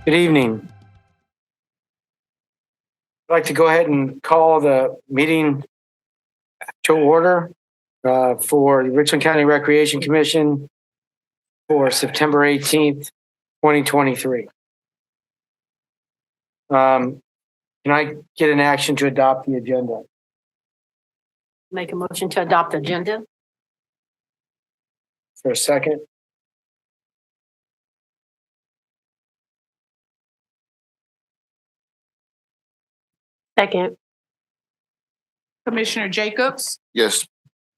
Good evening. I'd like to go ahead and call the meeting to order for the Richland County Recreation Commission for September 18th, 2023. Can I get an action to adopt the agenda? Make a motion to adopt agenda. For a second? Second. Commissioner Jacobs, Yes.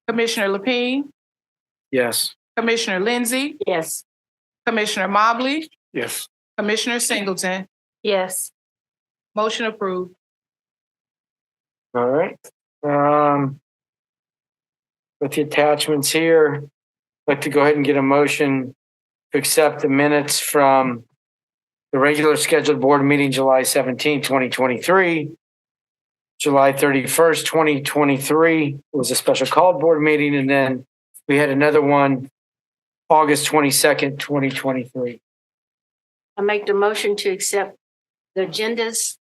Commissioner Lapine, Yes. Commissioner Lindsey, Yes. Commissioner Mobley, Yes. Commissioner Singleton. Yes. Motion approved. All right. With the attachments here, I'd like to go ahead and get a motion to accept the minutes from the regular scheduled board meeting, July 17, 2023. July 31st, 2023 was a special called board meeting, and then we had another one, August 22nd, 2023. I make the motion to accept the agendas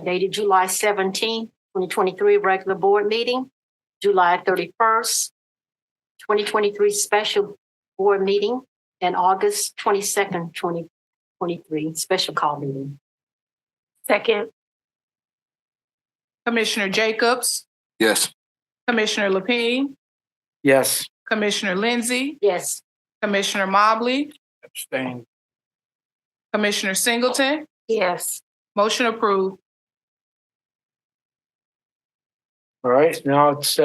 dated July 17, 2023, regular board meeting, July 31st, 2023, special board meeting, and August 22nd, 2023, special call meeting. Second. Commissioner Jacobs, Yes. Commissioner Lapine, Yes. Commissioner Lindsey, Yes. Commissioner Mobley, Abstain. Commissioner Singleton. Yes. Motion approved. All right, now it's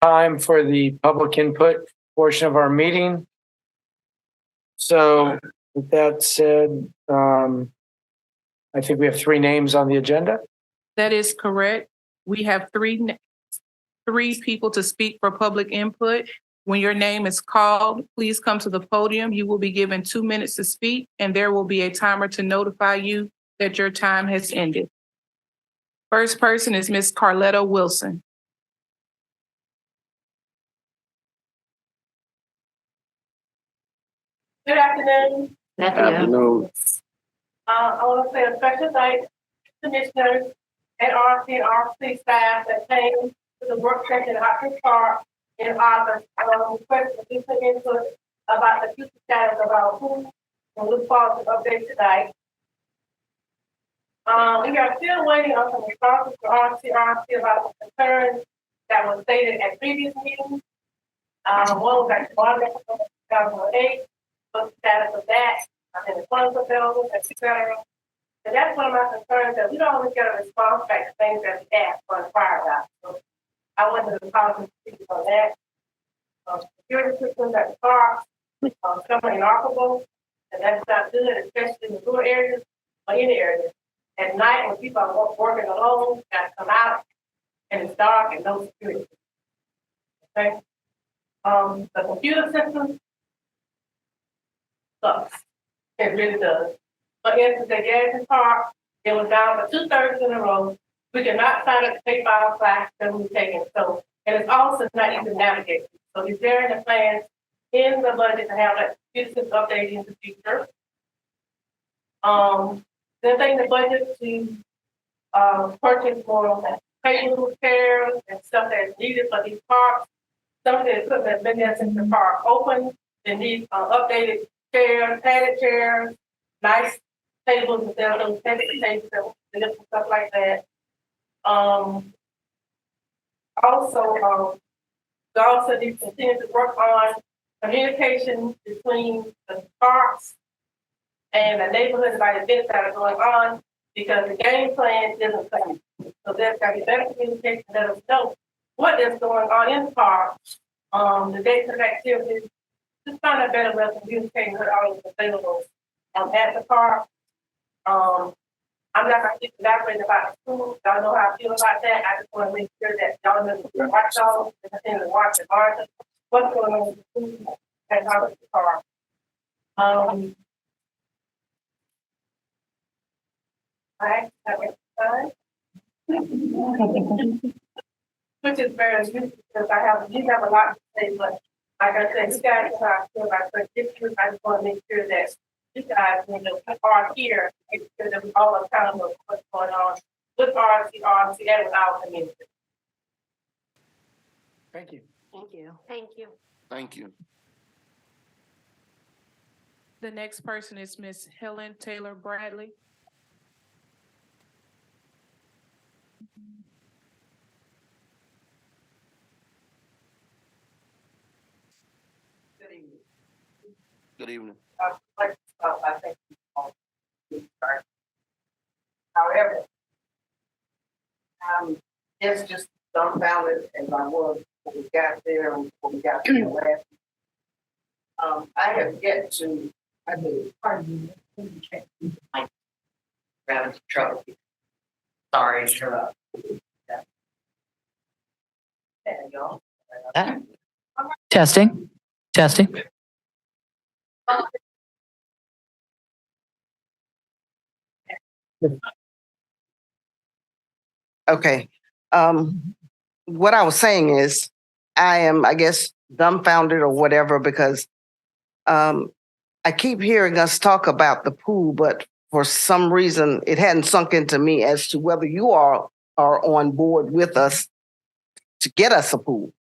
time for the public input portion of our meeting. So with that said, I think we have 3 names on the agenda. That is correct. We have three people to speak for public input. When your name is called, please come to the podium. You will be given 2 minutes to speak, and there will be a timer to notify you that your time has ended. First person is Ms. Carletta Wilson. Good afternoon. Afternoon. I want to say a special thanks to commissioners and RC and RC staff that came to the work session at Hopkins Park in August. Requesting recent input about the future status of our pool and look forward to update tonight. We are still waiting on some responses from RC about the concerns that were stated at previous meetings. One was at 2008. What's the status of that? And the funds available, etc. And that's one of my concerns, that we don't always get a response back to things that we asked for and inquired about. So I wanted to call and speak on that. Security systems at the parks, some are inoperable, and that's not good, especially in the rural areas or any areas. At night, when people are working alone, got to come out, and it's dark and no security. Okay? The computer system sucks. It really does. For instance, at Gadsden Park, it was down for 2 Thursdays in a row. We could not sign up to take file class that we were taking. So, and it's also not even navigated. So, is there any plans in the budget to have that system updated in the future? Then in the budget to purchase more tables, chairs, and stuff that's needed for these parks. Some of the equipment has been there since the park opened. They need updated chairs, padded chairs, nice tables instead of those heavy tables and stuff like that. Also, we also need to continue to work on communication between the parks and the neighborhoods about events that are going on, because the game plan isn't planned. So there's got to be better communication to let us know what is going on in the park, the dates of activities. Just find a better way of communicating with all of the available at the park. I'm not going to elaborate about the school. Y'all know how I feel about that. I just want to make sure that y'all know that watch y'all and continue to watch and monitor what's going on with the school and how it's the park. Alright, that was fine. Which is very useful because you have a lot to say, but like I said, you guys know how I feel about predictions. I just want to make sure that you guys, are here, make sure that we all accountable for what's going on with RC and with our community. Thank you. Thank you. Thank you. Thank you. The next person is Miss Helen Taylor Bradley. Good evening. Good evening. I think we all need to start. However, just dumbfounded as I was when we got there and when we got to the last. I have yet to, I mean, pardon me, having some trouble. Sorry, shut up. Yeah, y'all. Testing. Okay. What I was saying is, I am, I guess, dumbfounded or whatever, because I keep hearing us talk about the pool, but for some reason, it hadn't sunk into me as to whether you all are on board with us to get us a pool.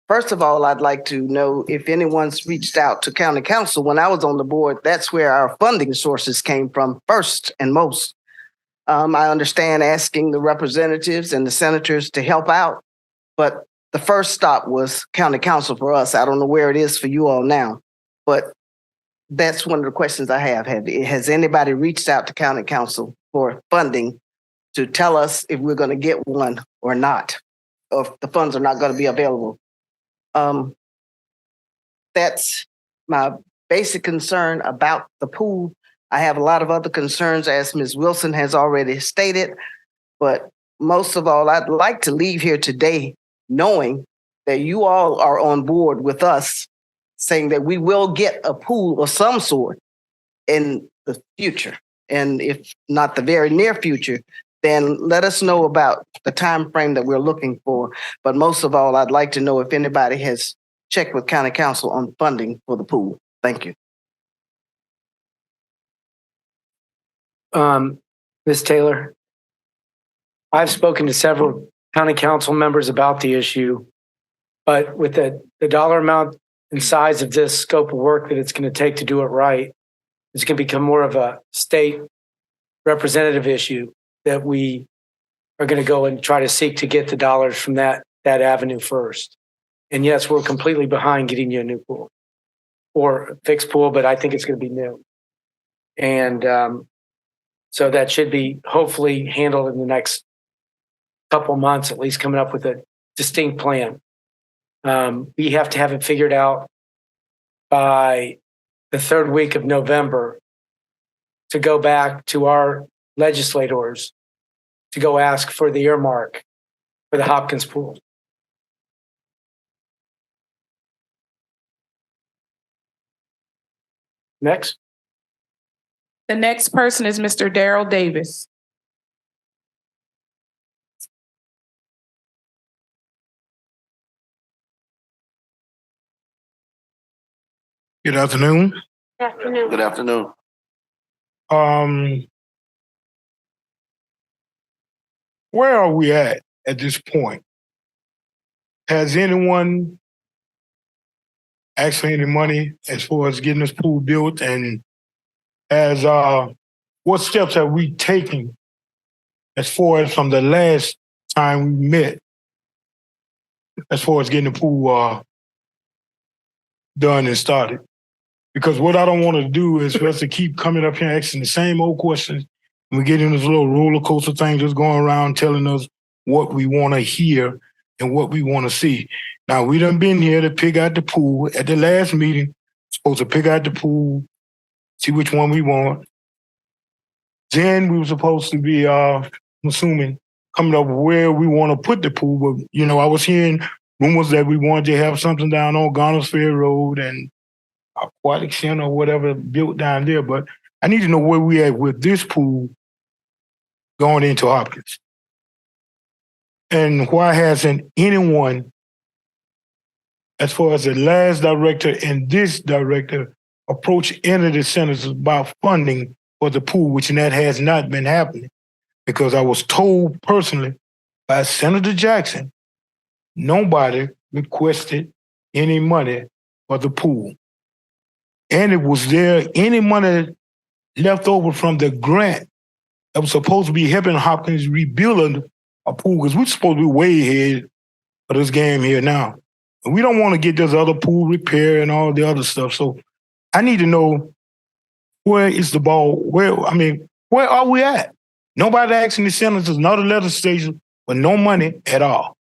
First of all, I'd like to know if anyone's reached out to county council. When I was on the board, that's where our funding sources came from first and most. I understand asking the representatives and the senators to help out, but the first stop was county council for us. I don't know where it is for you all now, but that's one of the questions I have. Has anybody reached out to county council for funding to tell us if we're going to get one or not, or if the funds are not going to be available? That's my basic concern about the pool. I have a lot of other concerns, as Ms. Wilson has already stated, but most of all, I'd like to leave here today knowing that you all are on board with us, saying that we will get a pool of some sort in the future. And if not the very near future, then let us know about the time frame that we're looking for. But most of all, I'd like to know if anybody has checked with county council on funding for the pool. Thank you. Ms. Taylor, I've spoken to several county council members about the issue, but with the dollar amount and size of this scope of work that it's going to take to do it right, it's going to become more of a state representative issue that we are going to go and try to seek to get the dollars from that avenue first. And yes, we're completely behind getting you a new pool or a fixed pool, but I think it's going to be new. And so that should be hopefully handled in the next couple months, at least coming up with a distinct plan. We have to have it figured out by the third week of November to go back to our legislators to go ask for the earmark for the Hopkins pool. Next. The next person is Mr. Daryl Davis. Good afternoon. Good afternoon. Good afternoon. Where are we at this point? Has anyone actually any money as far as getting this pool built, and as what steps have we taken as far as from the last time we met as far as getting the pool done and started? Because what I don't want to do is for us to keep coming up here asking the same old questions. And we get in this little roller coaster thing just going around telling us what we want to hear and what we want to see. Now, we done been here to pick out the pool. At the last meeting, supposed to pick out the pool, see which one we want. Then we were supposed to be, I'm assuming, coming up with where we want to put the pool. But, you know, I was hearing rumors that we wanted to have something down on Garners Fair Road and Aquatic Center or whatever built down there. But I need to know where we at with this pool going into Hopkins. And why hasn't anyone, as far as the last director and this director, approach any of the senators about funding for the pool, which that has not been happening. Because I was told personally by Senator Jackson, nobody requested any money for the pool. And it was there any money left over from the grant that was supposed to be helping Hopkins rebuild a pool, because we're supposed to be way ahead of this game here now. And we don't want to get this other pool repair and all the other stuff. So I need to know, where is the ball? Where are we at? Nobody asking the senators, not a legislation, but no money at all.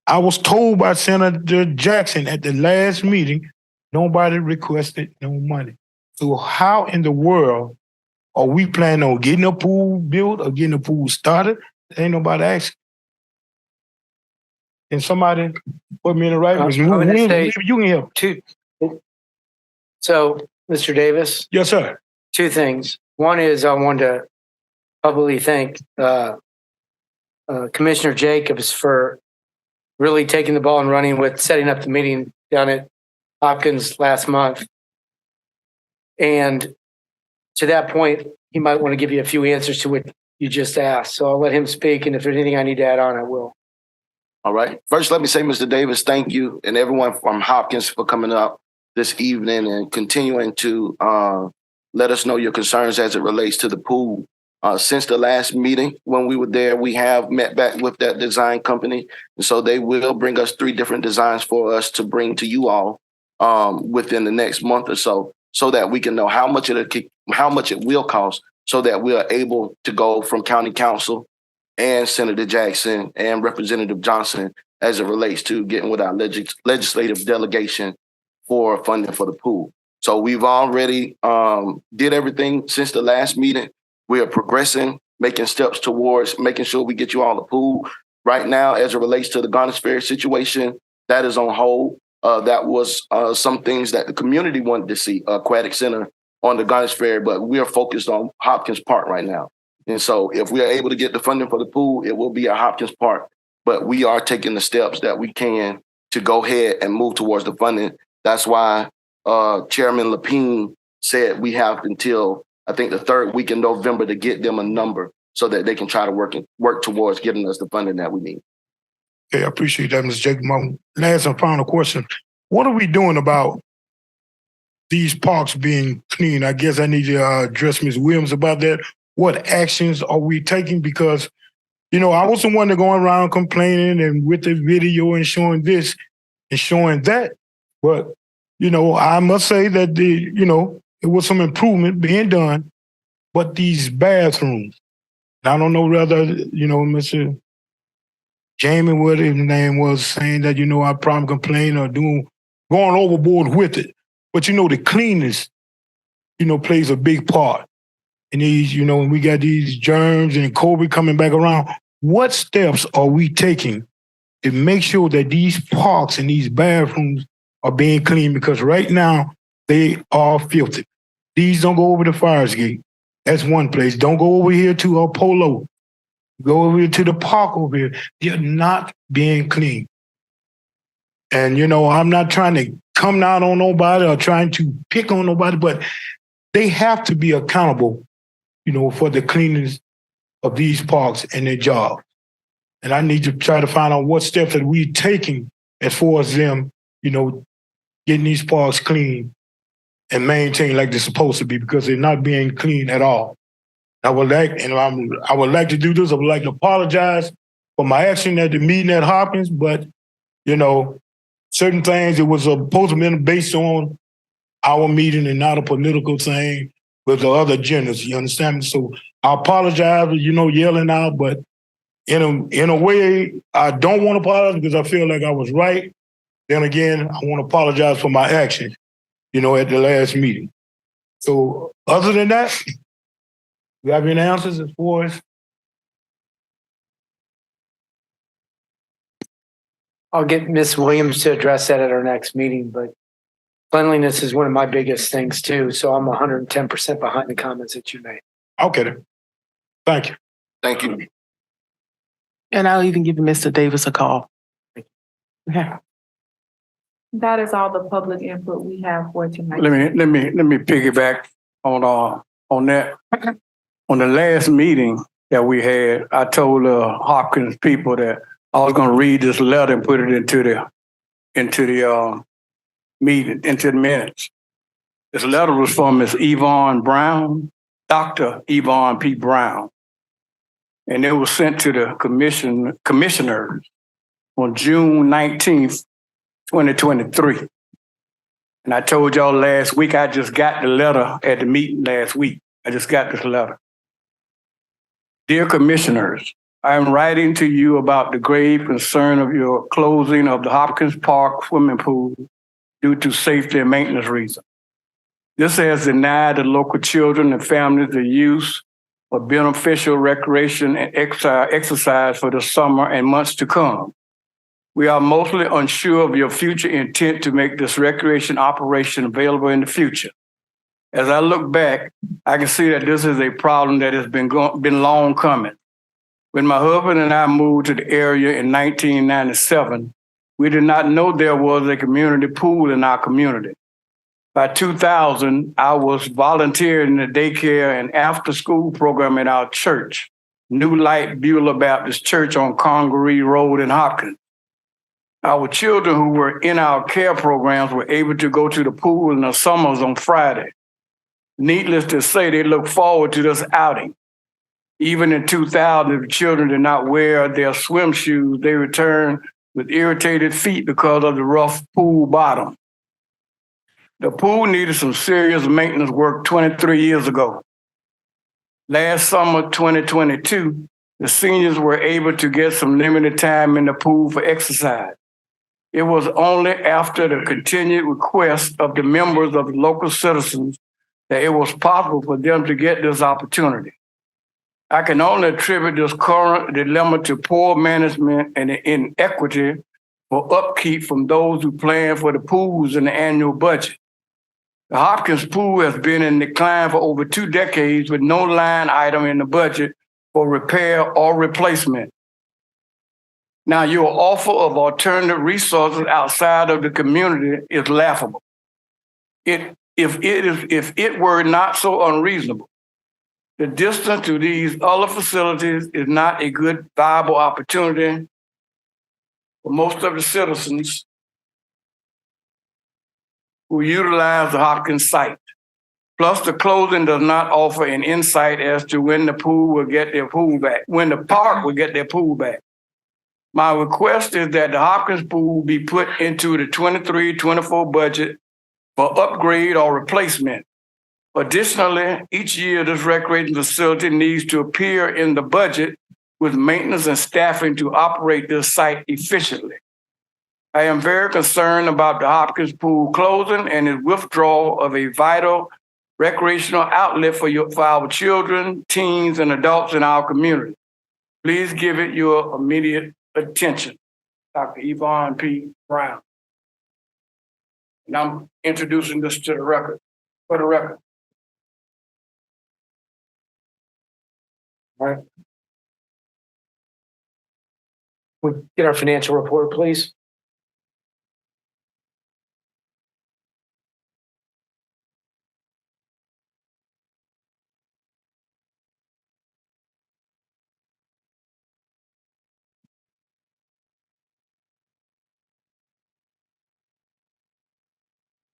I was told by Senator Jackson at the last meeting, nobody requested no money. So how in the world are we planning on getting a pool built or getting a pool started? Ain't nobody asking. Can somebody put me in the right place? I'm gonna say- You can help. So, Mr. Davis, Yes, sir. two things. One is I wanted to publicly thank Commissioner Jacobs for really taking the ball and running with setting up the meeting down at Hopkins last month. And to that point, he might want to give you a few answers to what you just asked. So I'll let him speak. And if there's anything I need to add on, I will. All right. First, let me say, Mr. Davis, thank you and everyone from Hopkins for coming up this evening and continuing to let us know your concerns as it relates to the pool. Since the last meeting, when we were there, we have met back with that design company. And so they will bring us 3 different designs for us to bring to you all within the next month or so that we can know how much it will cost, so that we are able to go from County Council and Senator Jackson and Representative Johnson as it relates to getting with our legislative delegation for funding for the pool. So we've already did everything since the last meeting. We are progressing, making steps towards making sure we get you all a pool. Right now, as it relates to the Garners Ferry situation, that is on hold. That was some things that the community wanted to see, aquatic center on the Garners Ferry, but we are focused on Hopkins Park right now. And so if we are able to get the funding for the pool, it will be at Hopkins Park. But we are taking the steps that we can to go ahead and move towards the funding. That's why Chairman Lapine said we have until, I think, the 3rd week in November to get them a number so that they can try to work towards getting us the funding that we need. Okay, I appreciate that, Mr. Jacob. My last and final question. What are we doing about these parks being clean? I guess I need to address Ms. Williams about that. What actions are we taking? Because, I wasn't one to going around complaining and with the video and showing this and showing that. But, I must say that there was some improvement being done. But these bathrooms, I don't know whether, Mr. Jamie, what his name was, saying that, I probably complain or going overboard with it. But, the cleanliness, plays a big part. And these, when we got these germs and COVID coming back around, what steps are we taking to make sure that these parks and these bathrooms are being clean? Because right now, they are filthy. These don't go over to Fires Gate. That's one place. Don't go over here to Polo. Go over here to the park over here. They're not being clean. And, I'm not trying to come down on nobody or trying to pick on nobody, but they have to be accountable, for the cleanliness of these parks and their job. And I need to try to find out what steps that we're taking as far as them, getting these parks clean and maintained like they're supposed to be, because they're not being clean at all. I would like to do this. I would like to apologize for my action at the meeting at Hopkins, but, certain things, it was supposed to be based on our meeting and not a political thing with the other agendas. You understand me? So I apologize for, yelling out, but in a way, I don't want to apologize because I feel like I was right. Then again, I want to apologize for my actions, at the last meeting. So other than that, you have any answers as far as? I'll get Ms. Williams to address that at our next meeting, but cleanliness is one of my biggest things too. So I'm 110% behind the comments that you made. Okay then. Thank you. Thank you. And I'll even give Mr. Davis a call. Okay. That is all the public input we have for tonight. Let me piggyback on that. On the last meeting that we had, I told Hopkins people that I was going to read this letter and put it into the meeting, into the minutes. This letter was from Ms. Yvonne Brown, Dr. Yvonne P. Brown, and it was sent to the commissioners on June 19th, 2023. And I told y'all last week, I just got the letter at the meeting last week. I just got this letter. Dear commissioners, I am writing to you about the grave concern of your closing of the Hopkins Park swimming pool due to safety and maintenance reasons. This has denied the local children and families the use of beneficial recreation and exercise for the summer and months to come. We are mostly unsure of your future intent to make this recreation operation available in the future. As I look back, I can see that this is a problem that has been long coming. When my husband and I moved to the area in 1997, we did not know there was a community pool in our community. By 2000, I was volunteering in the daycare and after-school program at our church, New Light Beulah Baptist Church on Congaree Road in Hopkins. Our children who were in our care programs were able to go to the pool in the summers on Friday. Needless to say, they look forward to this outing. Even in 2000, if the children did not wear their swim shoes, they returned with irritated feet because of the rough pool bottom. The pool needed some serious maintenance work 23 years ago. Last summer, 2022, the seniors were able to get some limited time in the pool for exercise. It was only after the continued request of the members of the local citizens that it was possible for them to get this opportunity. I can only attribute this current dilemma to poor management and inequity for upkeep from those who plan for the pools in the annual budget. The Hopkins pool has been in decline for over 2 decades with no line item in the budget for repair or replacement. Now, your offer of alternative resources outside of the community is laughable. If it were not so unreasonable, the distance to these other facilities is not a good, viable opportunity for most of the citizens who utilize the Hopkins site. Plus, the closing does not offer an insight as to when the pool will get their pool back, when the park will get their pool back. My request is that the Hopkins pool be put into the 23-24 budget for upgrade or replacement. Additionally, each year this recreation facility needs to appear in the budget with maintenance and staffing to operate this site efficiently. I am very concerned about the Hopkins pool closing and its withdrawal of a vital recreational outlet for our children, teens, and adults in our community. Please give it your immediate attention. Dr. Yvonne P. Brown. And I'm introducing this to the record, for the record. All right. We'll get our financial report, please.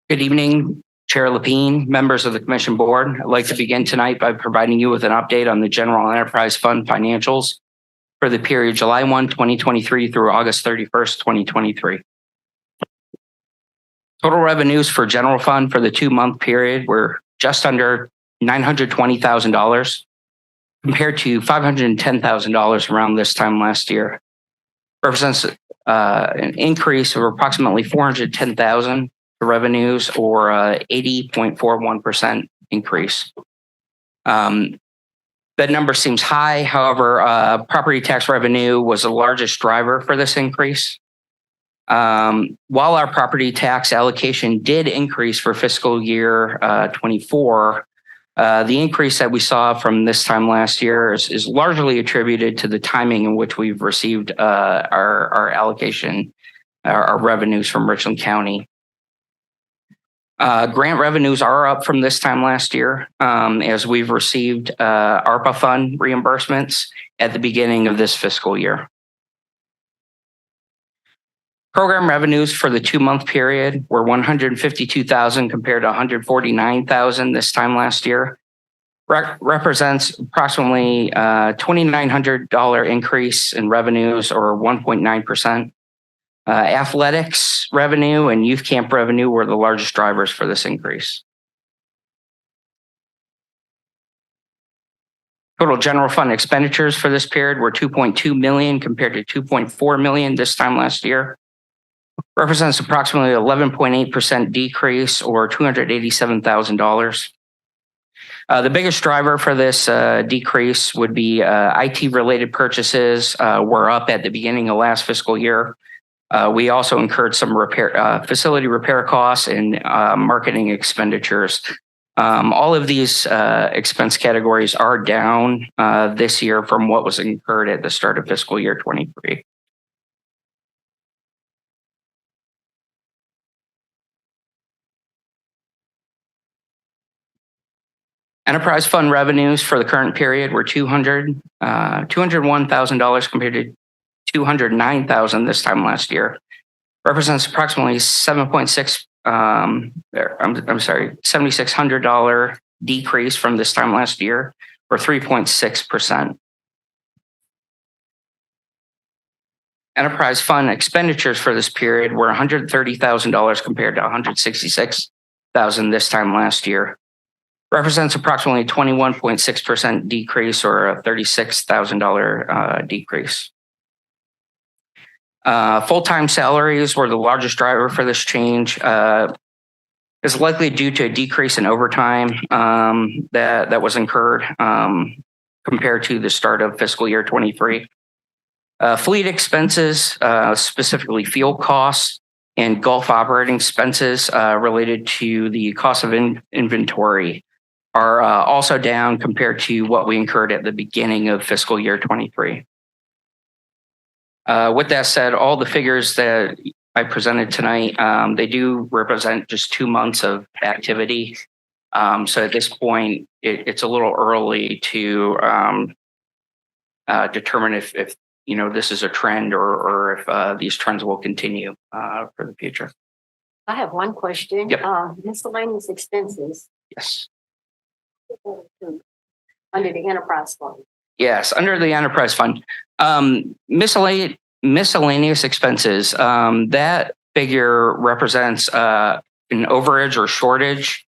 Good evening, Chair Lapine, members of the Commission Board. I'd like to begin tonight by providing you with an update on the General Enterprise Fund financials for the period July 1, 2023 through August 31st, 2023. Total revenues for General Fund for the 2-month period were just under $920,000 compared to $510,000 around this time last year. Represents an increase of approximately $410,000 revenues or 80.41% increase. That number seems high. However, property tax revenue was the largest driver for this increase. While our property tax allocation did increase for fiscal year 24, the increase that we saw from this time last year is largely attributed to the timing in which we've received our allocation our revenues from Richland County. Grant revenues are up from this time last year, as we've received ARPA fund reimbursements at the beginning of this fiscal year. Program revenues for the 2-month period were $152,000 compared to $149,000 this time last year. Represents approximately $2,900 increase in revenues, or 1.9%. Athletics revenue and youth camp revenue were the largest drivers for this increase. Total general fund expenditures for this period were $2.2 million compared to $2.4 million this time last year. Represents approximately 11.8% decrease, or $287,000. The biggest driver for this decrease would be IT related purchases were up at the beginning of last fiscal year. We also incurred some facility repair costs and marketing expenditures. All of these expense categories are down this year from what was incurred at the start of fiscal year 23. Enterprise fund revenues for the current period were $201,000 compared to $209,000 this time last year. Represents approximately $7,600 decrease from this time last year, or 3.6%. Enterprise fund expenditures for this period were $130,000 compared to $166,000 this time last year. Represents approximately 21.6% decrease, or a $36,000 decrease. Full-time salaries were the largest driver for this change. Is likely due to a decrease in overtime that was incurred compared to the start of fiscal year 23. Fleet expenses, specifically fuel costs and Gulf operating expenses related to the cost of inventory, are also down compared to what we incurred at the beginning of fiscal year 23. With that said, all the figures that I presented tonight, they do represent just 2 months of activity. So at this point, it's a little early to determine if this is a trend or if these trends will continue for the future. I have one question. Yep. Miscellaneous expenses Yes. under the enterprise fund. Yes, under the enterprise fund. Miscellaneous expenses, that figure represents an overage or shortage.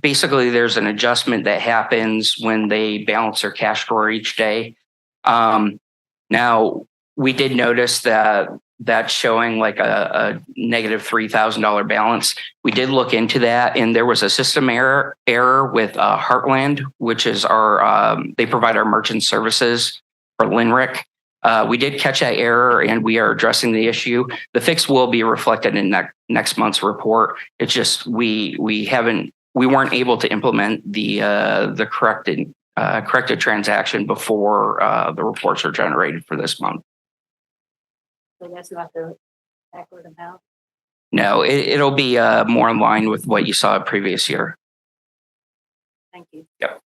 Basically there's an adjustment that happens when they balance their cash drawer each day. Now, we did notice that that's showing like a negative $3,000 balance. We did look into that, and there was a system error with Heartland, which is they provide our merchant services for LINRIC. We did catch that error, and we are addressing the issue. The fix will be reflected in next month's report. It's just we weren't able to implement the corrected transaction before the reports are generated for this month. So that's not the accurate amount. No, it'll be more in line with what you saw previous year. Thank you. Yep.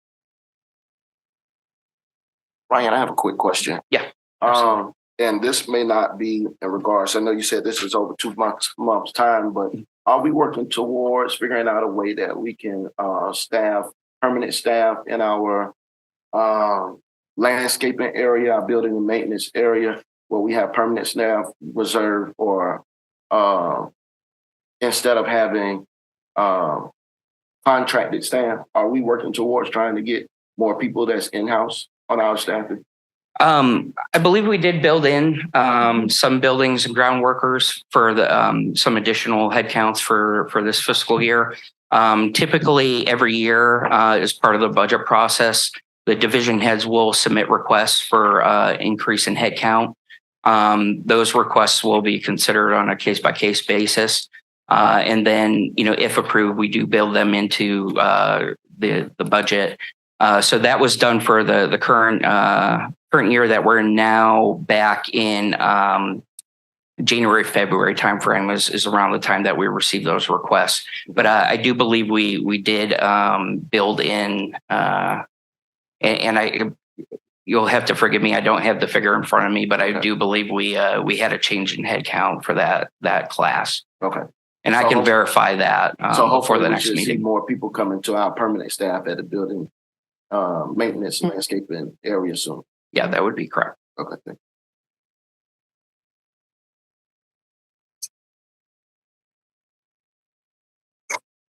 Ryan, I have a quick question. Yeah. And this may not be in regards, I know you said this is over 2 months time, but are we working towards figuring out a way that we can permanent staff in our landscaping area, our building and maintenance area, where we have permanent staff reserved, or instead of having contracted staff? Are we working towards trying to get more people that's in-house on our staff? I believe we did build in some buildings and ground workers for some additional headcounts for this fiscal year. Typically, every year, as part of the budget process, the division heads will submit requests for increase in headcount. Those requests will be considered on a case-by-case basis. And then, if approved, we do build them into the budget. So that was done for the current current year that we're now back in January, February timeframe is around the time that we received those requests. But I do believe we did build in, and you'll have to forgive me, I don't have the figure in front of me, but I do believe we had a change in headcount for that class. Okay. And I can verify that So before hopefully the we next should see meeting. more people coming to our permanent staff at the building, maintenance and landscaping area soon. Yeah, that would be correct. Okay, thank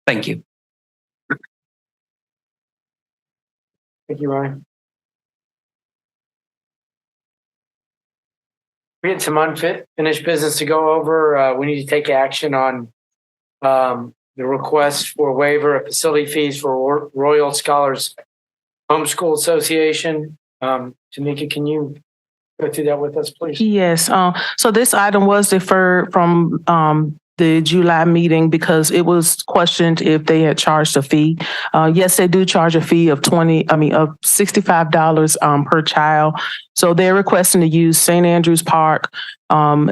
Thank you. Thank you, Ryan. We had some unfinished business to go over. We need to take action on the request for waiver of facility fees for Royal Scholars Homeschool Association. Tamika, can you go through that with us, please? Yes, so this item was deferred from the July meeting because it was questioned if they had charged a fee. Yes, they do charge a fee of $65 per child. So they're requesting to use St. Andrews Park from,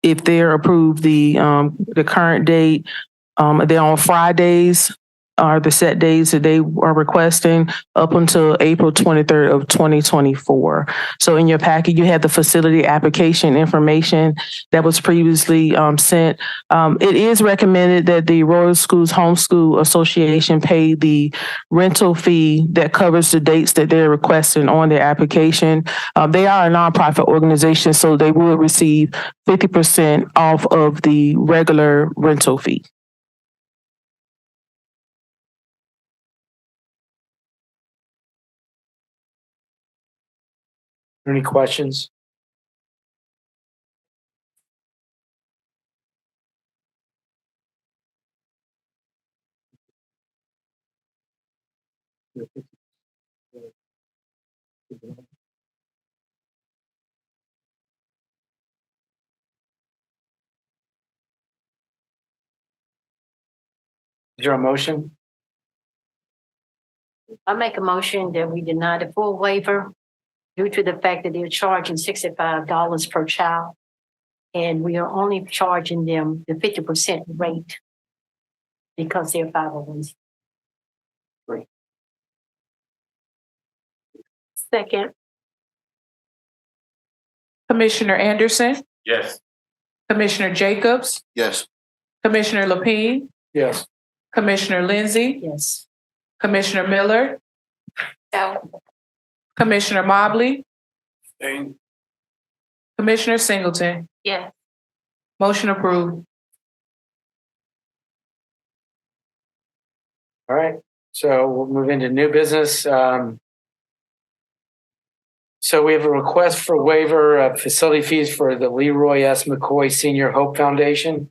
if they're approved, the current date. They're on Fridays are the set days that they are requesting up until April 23rd of 2024. So in your packet, you have the facility application information that was previously sent. It is recommended that the Royal Schools Homeschool Association pay the rental fee that covers the dates that they're requesting on their application. They are a nonprofit organization, so they will receive 50% off of the regular rental fee. Any questions? Is there a motion? I make a motion that we deny the full waiver due to the fact that they're charging $65 per child. And we are only charging them the 50% rate because they're 501c. Second. Commissioner Anderson, Yes. Commissioner Jacobs, Yes. Commissioner Lapine, Yes. Commissioner Lindsey, Yes. Commissioner Miller, No. Commissioner Mobley, Commissioner Singleton. Yes. Motion approved. All right, so we'll move into new business. So we have a request for waiver of facility fees for the Leroy S. McCoy Senior Hope Foundation.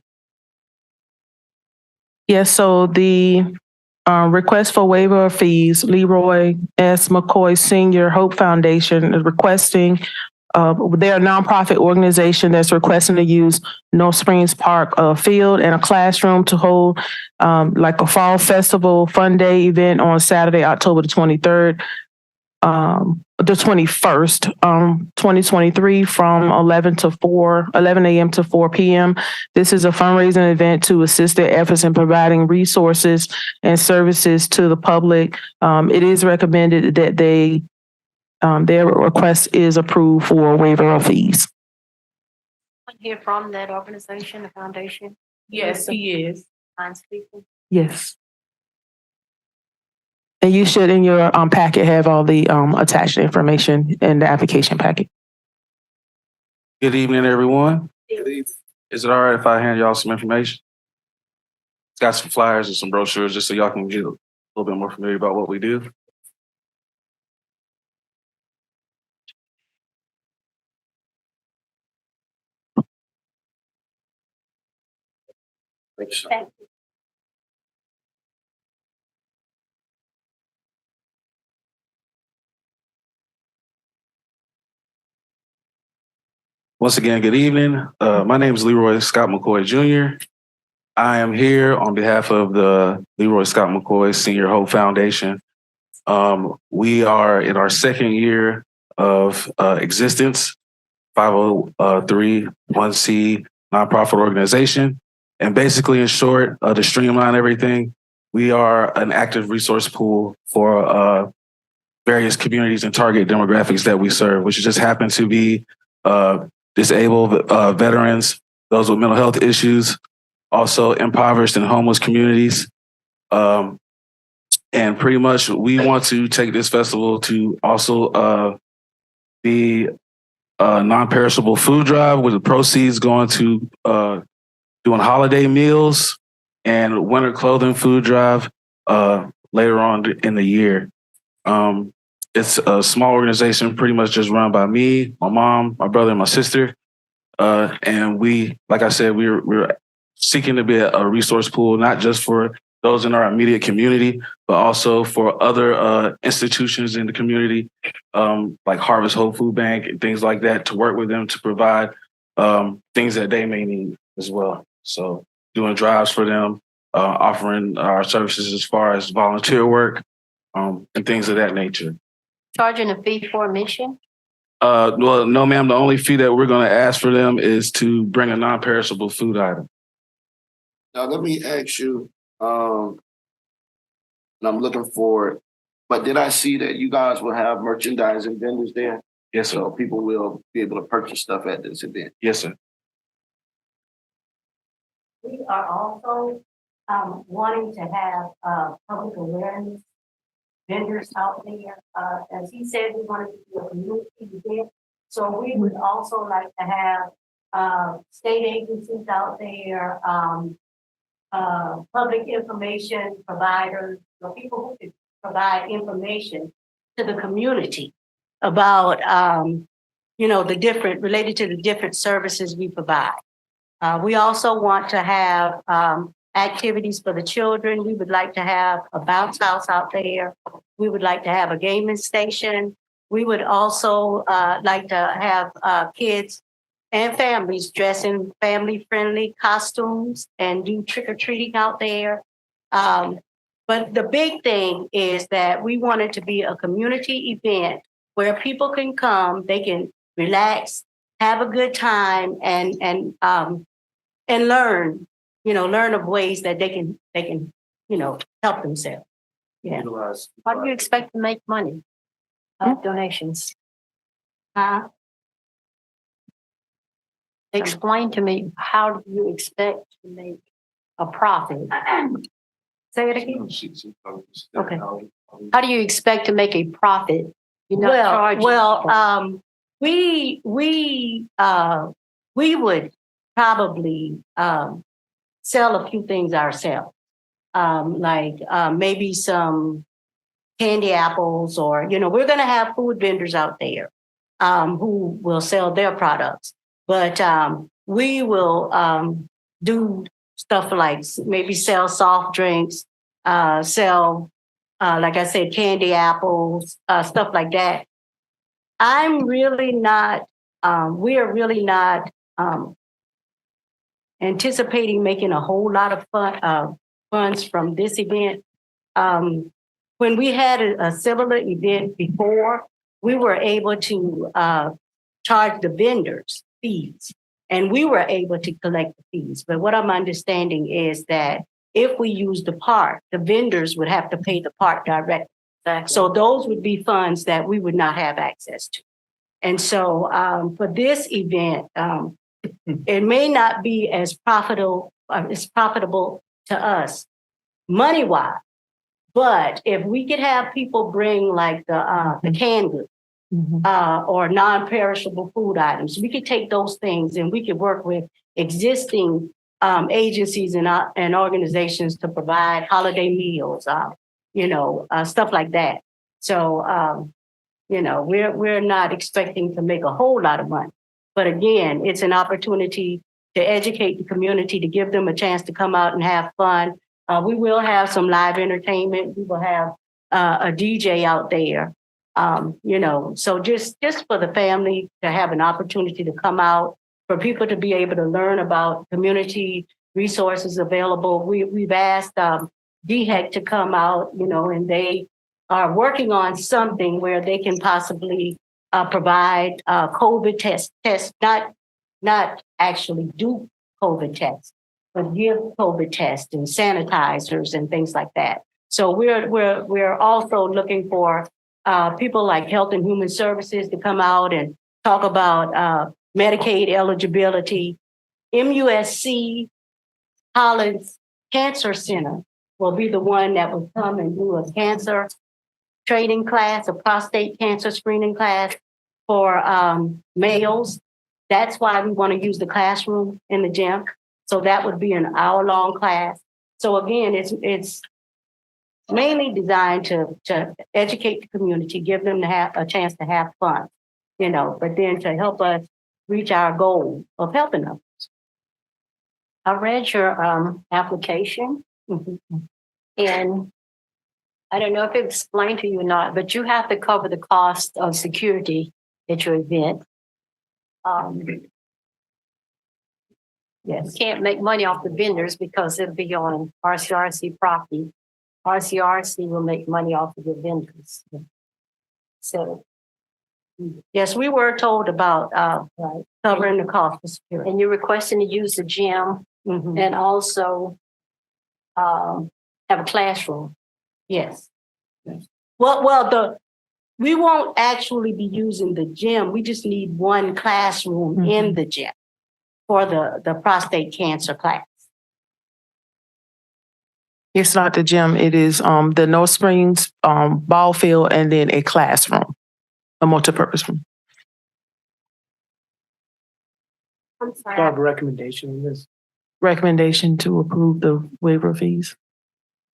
Yes, so the request for waiver of fees, Leroy S. McCoy Senior Hope Foundation is requesting, they're a nonprofit organization that's requesting to use North Springs Park field and a classroom to hold like a fall festival fun day event on Saturday, October the 23rd. The 21st, 2023 from 11 a.m. to 4 p.m. This is a fundraising event to assist their efforts in providing resources and services to the public. It is recommended that their request is approved for waiver of fees. Hear from that organization, the foundation? Yes, he is. Mind speaking? Yes. And you should in your packet have all the attached information in the application packet. Good evening, everyone. Is it all right if I hand y'all some information? It's got some flyers and some brochures just so y'all can get a little bit more familiar about what we do. Thank you. Once again, good evening. My name is Leroy Scott McCoy Jr. I am here on behalf of the Leroy Scott McCoy Senior Hope Foundation. We are in our second year of existence, 503(c) nonprofit organization. And basically, in short, to streamline everything, we are an active resource pool for various communities and target demographics that we serve, which just happen to be disabled veterans, those with mental health issues, also impoverished and homeless communities. And pretty much we want to take this festival to also be a non-perishable food drive with the proceeds going to doing holiday meals and winter clothing food drive later on in the year. It's a small organization pretty much just run by me, my mom, my brother, and my sister. And we, like I said, we're seeking to be a resource pool, not just for those in our immediate community, but also for other institutions in the community, like Harvest Hope Food Bank and things like that, to work with them to provide things that they may need as well. So doing drives for them, offering our services as far as volunteer work and things of that nature. Charging a fee for admission? Well, no, ma'am. The only fee that we're going to ask for them is to bring a non-perishable food item. Now, let me ask you, and I'm looking for it, but did I see that you guys will have merchandising vendors there? Yes, sir. So people will be able to purchase stuff at this event. Yes, sir. We are also wanting to have public awareness vendors out there. As he said, we wanted to do a community event. So we would also like to have state agencies out there, public information providers, or people who can provide information to the community about, the different, related to the different services we provide. We also want to have activities for the children. We would like to have a bounce house out there. We would like to have a gaming station. We would also like to have kids and families dress in family-friendly costumes and do trick-or-treating out there. But the big thing is that we want it to be a community event where people can come, they can relax, have a good time, and learn, learn of ways that they can, help themselves. Yeah. How do you expect to make money? Donations. Explain to me, how do you expect to make a profit? Say it again. Okay. How do you expect to make a profit? You're not charging. We would probably sell a few things ourselves, like maybe some candy apples, or we're going to have food vendors out there who will sell their products, but we will do stuff like maybe sell soft drinks, sell like I said, candy apples, stuff like that. I'm really not. We are really not anticipating making a whole lot of funds from this event. When we had a similar event before, we were able to charge the vendors fees, and we were able to collect the fees. But what I'm understanding is that if we use the park, the vendors would have to pay the park directly. Exactly. So those would be funds that we would not have access to. And so for this event, it may not be as profitable to us money-wise, but if we could have people bring like the canned goods or non-perishable food items, we could take those things and we could work with existing agencies and organizations to provide holiday meals, stuff like that. So, we're not expecting to make a whole lot of money. But again, it's an opportunity to educate the community, to give them a chance to come out and have fun. We will have some live entertainment. We will have a DJ out there. So just for the family to have an opportunity to come out, for people to be able to learn about community resources available. We've asked DHEC to come out, and they are working on something where they can possibly provide COVID test, not actually do COVID tests, but give COVID tests and sanitizers and things like that. So we're also looking for people like Health and Human Services to come out and talk about Medicaid eligibility. MUSC Collins Cancer Center will be the one that will come and do a cancer training class, a prostate cancer screening class for males. That's why we want to use the classroom in the gym. So that would be an hour-long class. So again, it's mainly designed to educate the community, give them a chance to have fun, but then to help us reach our goal of helping them. I read your application, and I don't know if it explained to you or not, but you have to cover the cost of security at your event. Yes, you can't make money off the vendors because it'll be on RCRC property. RCRC will make money off of the vendors. So, yes, we were told about covering the cost of security. And you're requesting to use the gym and also have a classroom. Yes. Well, we won't actually be using the gym. We just need one classroom in the gym for the prostate cancer class. It's not the gym. It is the North Springs ball field and then a classroom, a multipurpose room. I'm I have sorry. a recommendation on this. Recommendation to approve the waiver of fees.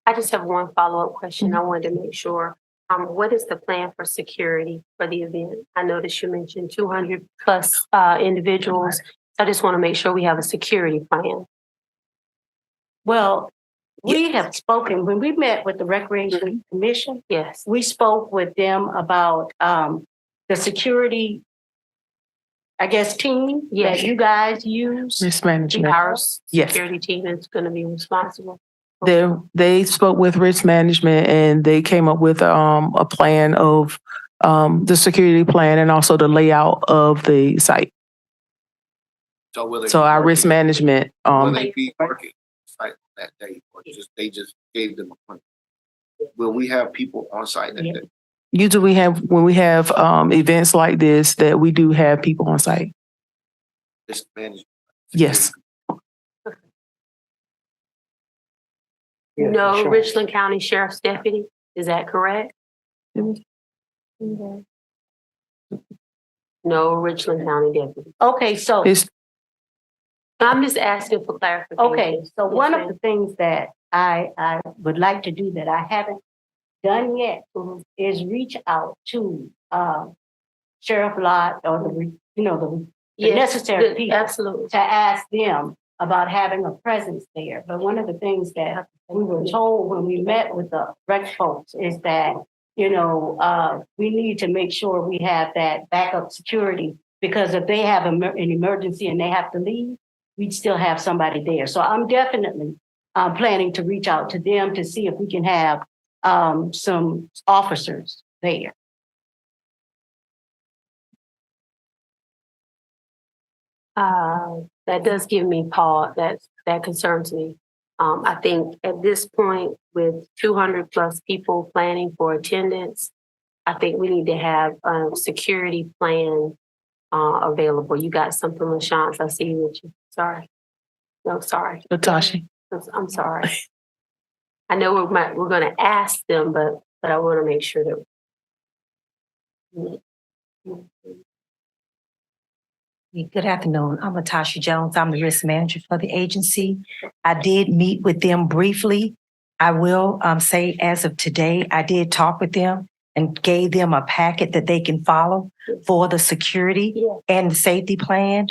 I just have one follow-up question. I wanted to make sure, what is the plan for security for the event? I noticed you mentioned 200 plus individuals. I just want to make sure we have a security plan. Well, we have spoken, when we met with the Recreation Commission, Yes. we spoke with them about the security, I guess, team Yes. that you guys use. Risk management. Our Yes. security team is going to be responsible. They spoke with risk management and they came up with a plan of the security plan and also the layout of the site. So will they So be our working- risk management, Will they be working site that day, or they just gave them a plan? Will we have people on site that day? usually when we have events like this, that we do have people on site. Risk management. Yes. Yeah, No sure. Richland County Sheriff's Deputy, is that correct? No Richland County Deputy. Okay, so, It's I'm just asking for clarification. okay, so one of the things that I would like to do that I haven't done yet is reach out to Sheriff Lott or the Yes, necessary good, people absolutely. to ask them about having a presence there. But one of the things that we were told when we met with the rec folks is that, we need to make sure we have that backup security, because if they have an emergency and they have to leave, we'd still have somebody there. So I'm definitely planning to reach out to them to see if we can have some officers there. That does give me pause. That concerns me. I think at this point, with 200 plus people planning for attendance, I think we need to have a security plan available. You got something, LaShance? I see you. Sorry. No, sorry. Latasha. I'm sorry. I know we're going to ask them, but I want to make sure that. Good afternoon. I'm Latasha Jones. I'm the risk manager for the agency. I did meet with them briefly. I will say as of today, I did talk with them and gave them a packet that they can follow for the security and the safety plan.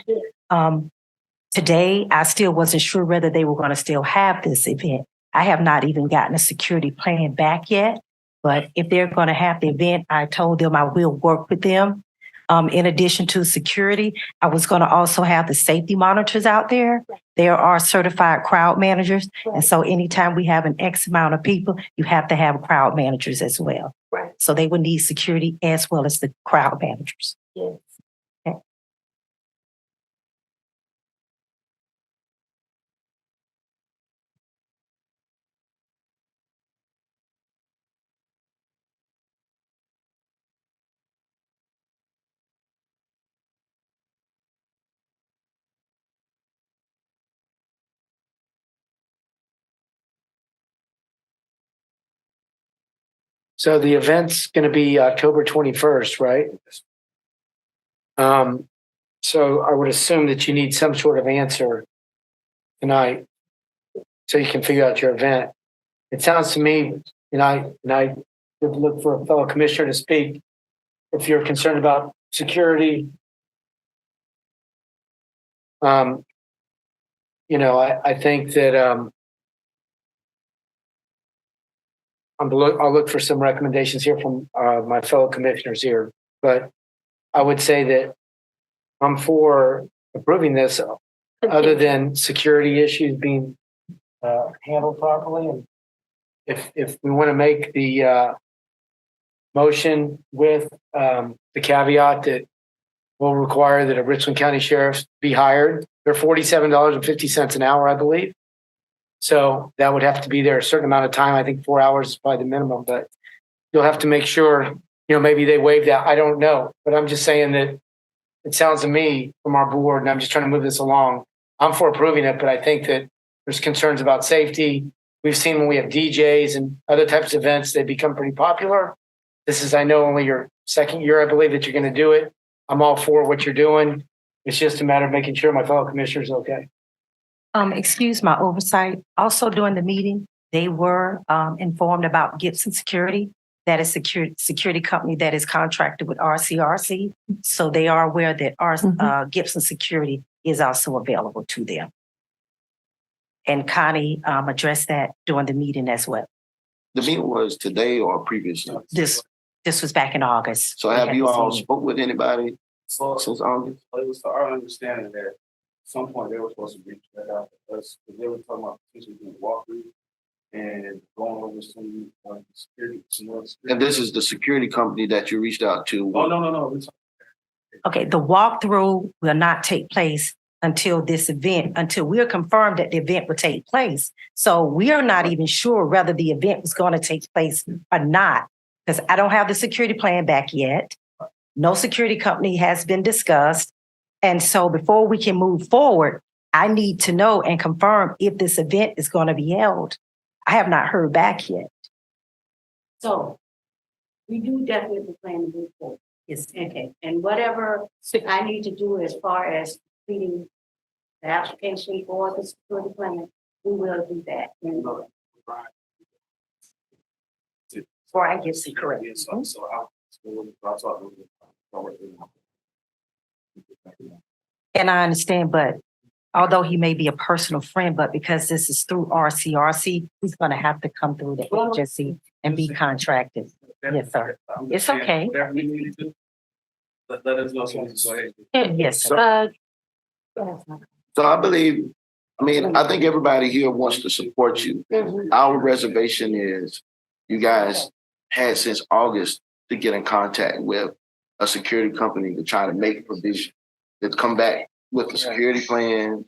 Today, I still wasn't sure whether they were going to still have this event. I have not even gotten a security plan back yet, but if they're going to have the event, I told them I will work with them In addition to security, I was going to also have the safety monitors out there. There are certified crowd managers. And so anytime we have an X amount of people, you have to have crowd managers as well. Right. So they would need security as well as the crowd managers. Yes. So the event's going to be October 21st, right? So I would assume that you need some sort of answer tonight so you can figure out your event. It sounds to me, and I would look for a fellow commissioner to speak. If you're concerned about security, I think that I'll look for some recommendations here from my fellow commissioners here. But I would say that I'm for approving this, other than security issues being handled properly. And if we want to make the motion with the caveat that will require that a Richland County Sheriff be hired, they're $47.50 an hour, I believe. So that would have to be there a certain amount of time. I think 4 hours is probably the minimum, but you'll have to make sure, maybe they waive that. I don't know, but I'm just saying that it sounds to me from our board, and I'm just trying to move this along. I'm for approving it, but I think that there's concerns about safety. We've seen when we have DJs and other types of events, they become pretty popular. This is, I know, only your second year, I believe, that you're going to do it. I'm all for what you're doing. It's just a matter of making sure my fellow commissioners are okay. Excuse my oversight. Also during the meeting, they were informed about Gibson Security. That is security company that is contracted with RCRC. So they are aware that Gibson Security is also available to them. And Connie addressed that during the meeting as well. The meeting was today or previously? This was back in August. So have you all spoke with anybody since August? It was to our understanding that at some point they were supposed to reach that out to us, because they were talking about potentially doing walkthrough and going over some security. And this is the security company that you reached out to? Oh, no. Okay, the walkthrough will not take place until we are confirmed that the event will take place. So we are not even sure whether the event was going to take place or not, because I don't have the security plan back yet. No security company has been discussed. And so before we can move forward, I need to know and confirm if this event is going to be held. I have not heard back yet. So we do definitely plan to move forward. Yes. Okay. And whatever I need to do as far as completing the application for the security plan, we will do that. Before I get correct. And I understand, but although he may be a personal friend, but because this is through RCRC, he's going to have to come through the agency and be contracted. Yes, sir. It's okay. Let us know so we can go ahead. Yes, sir. So I believe, I think everybody here wants to support you. Our reservation is you guys had since August to get in contact with a security company to try to make provision, to come back with the security plan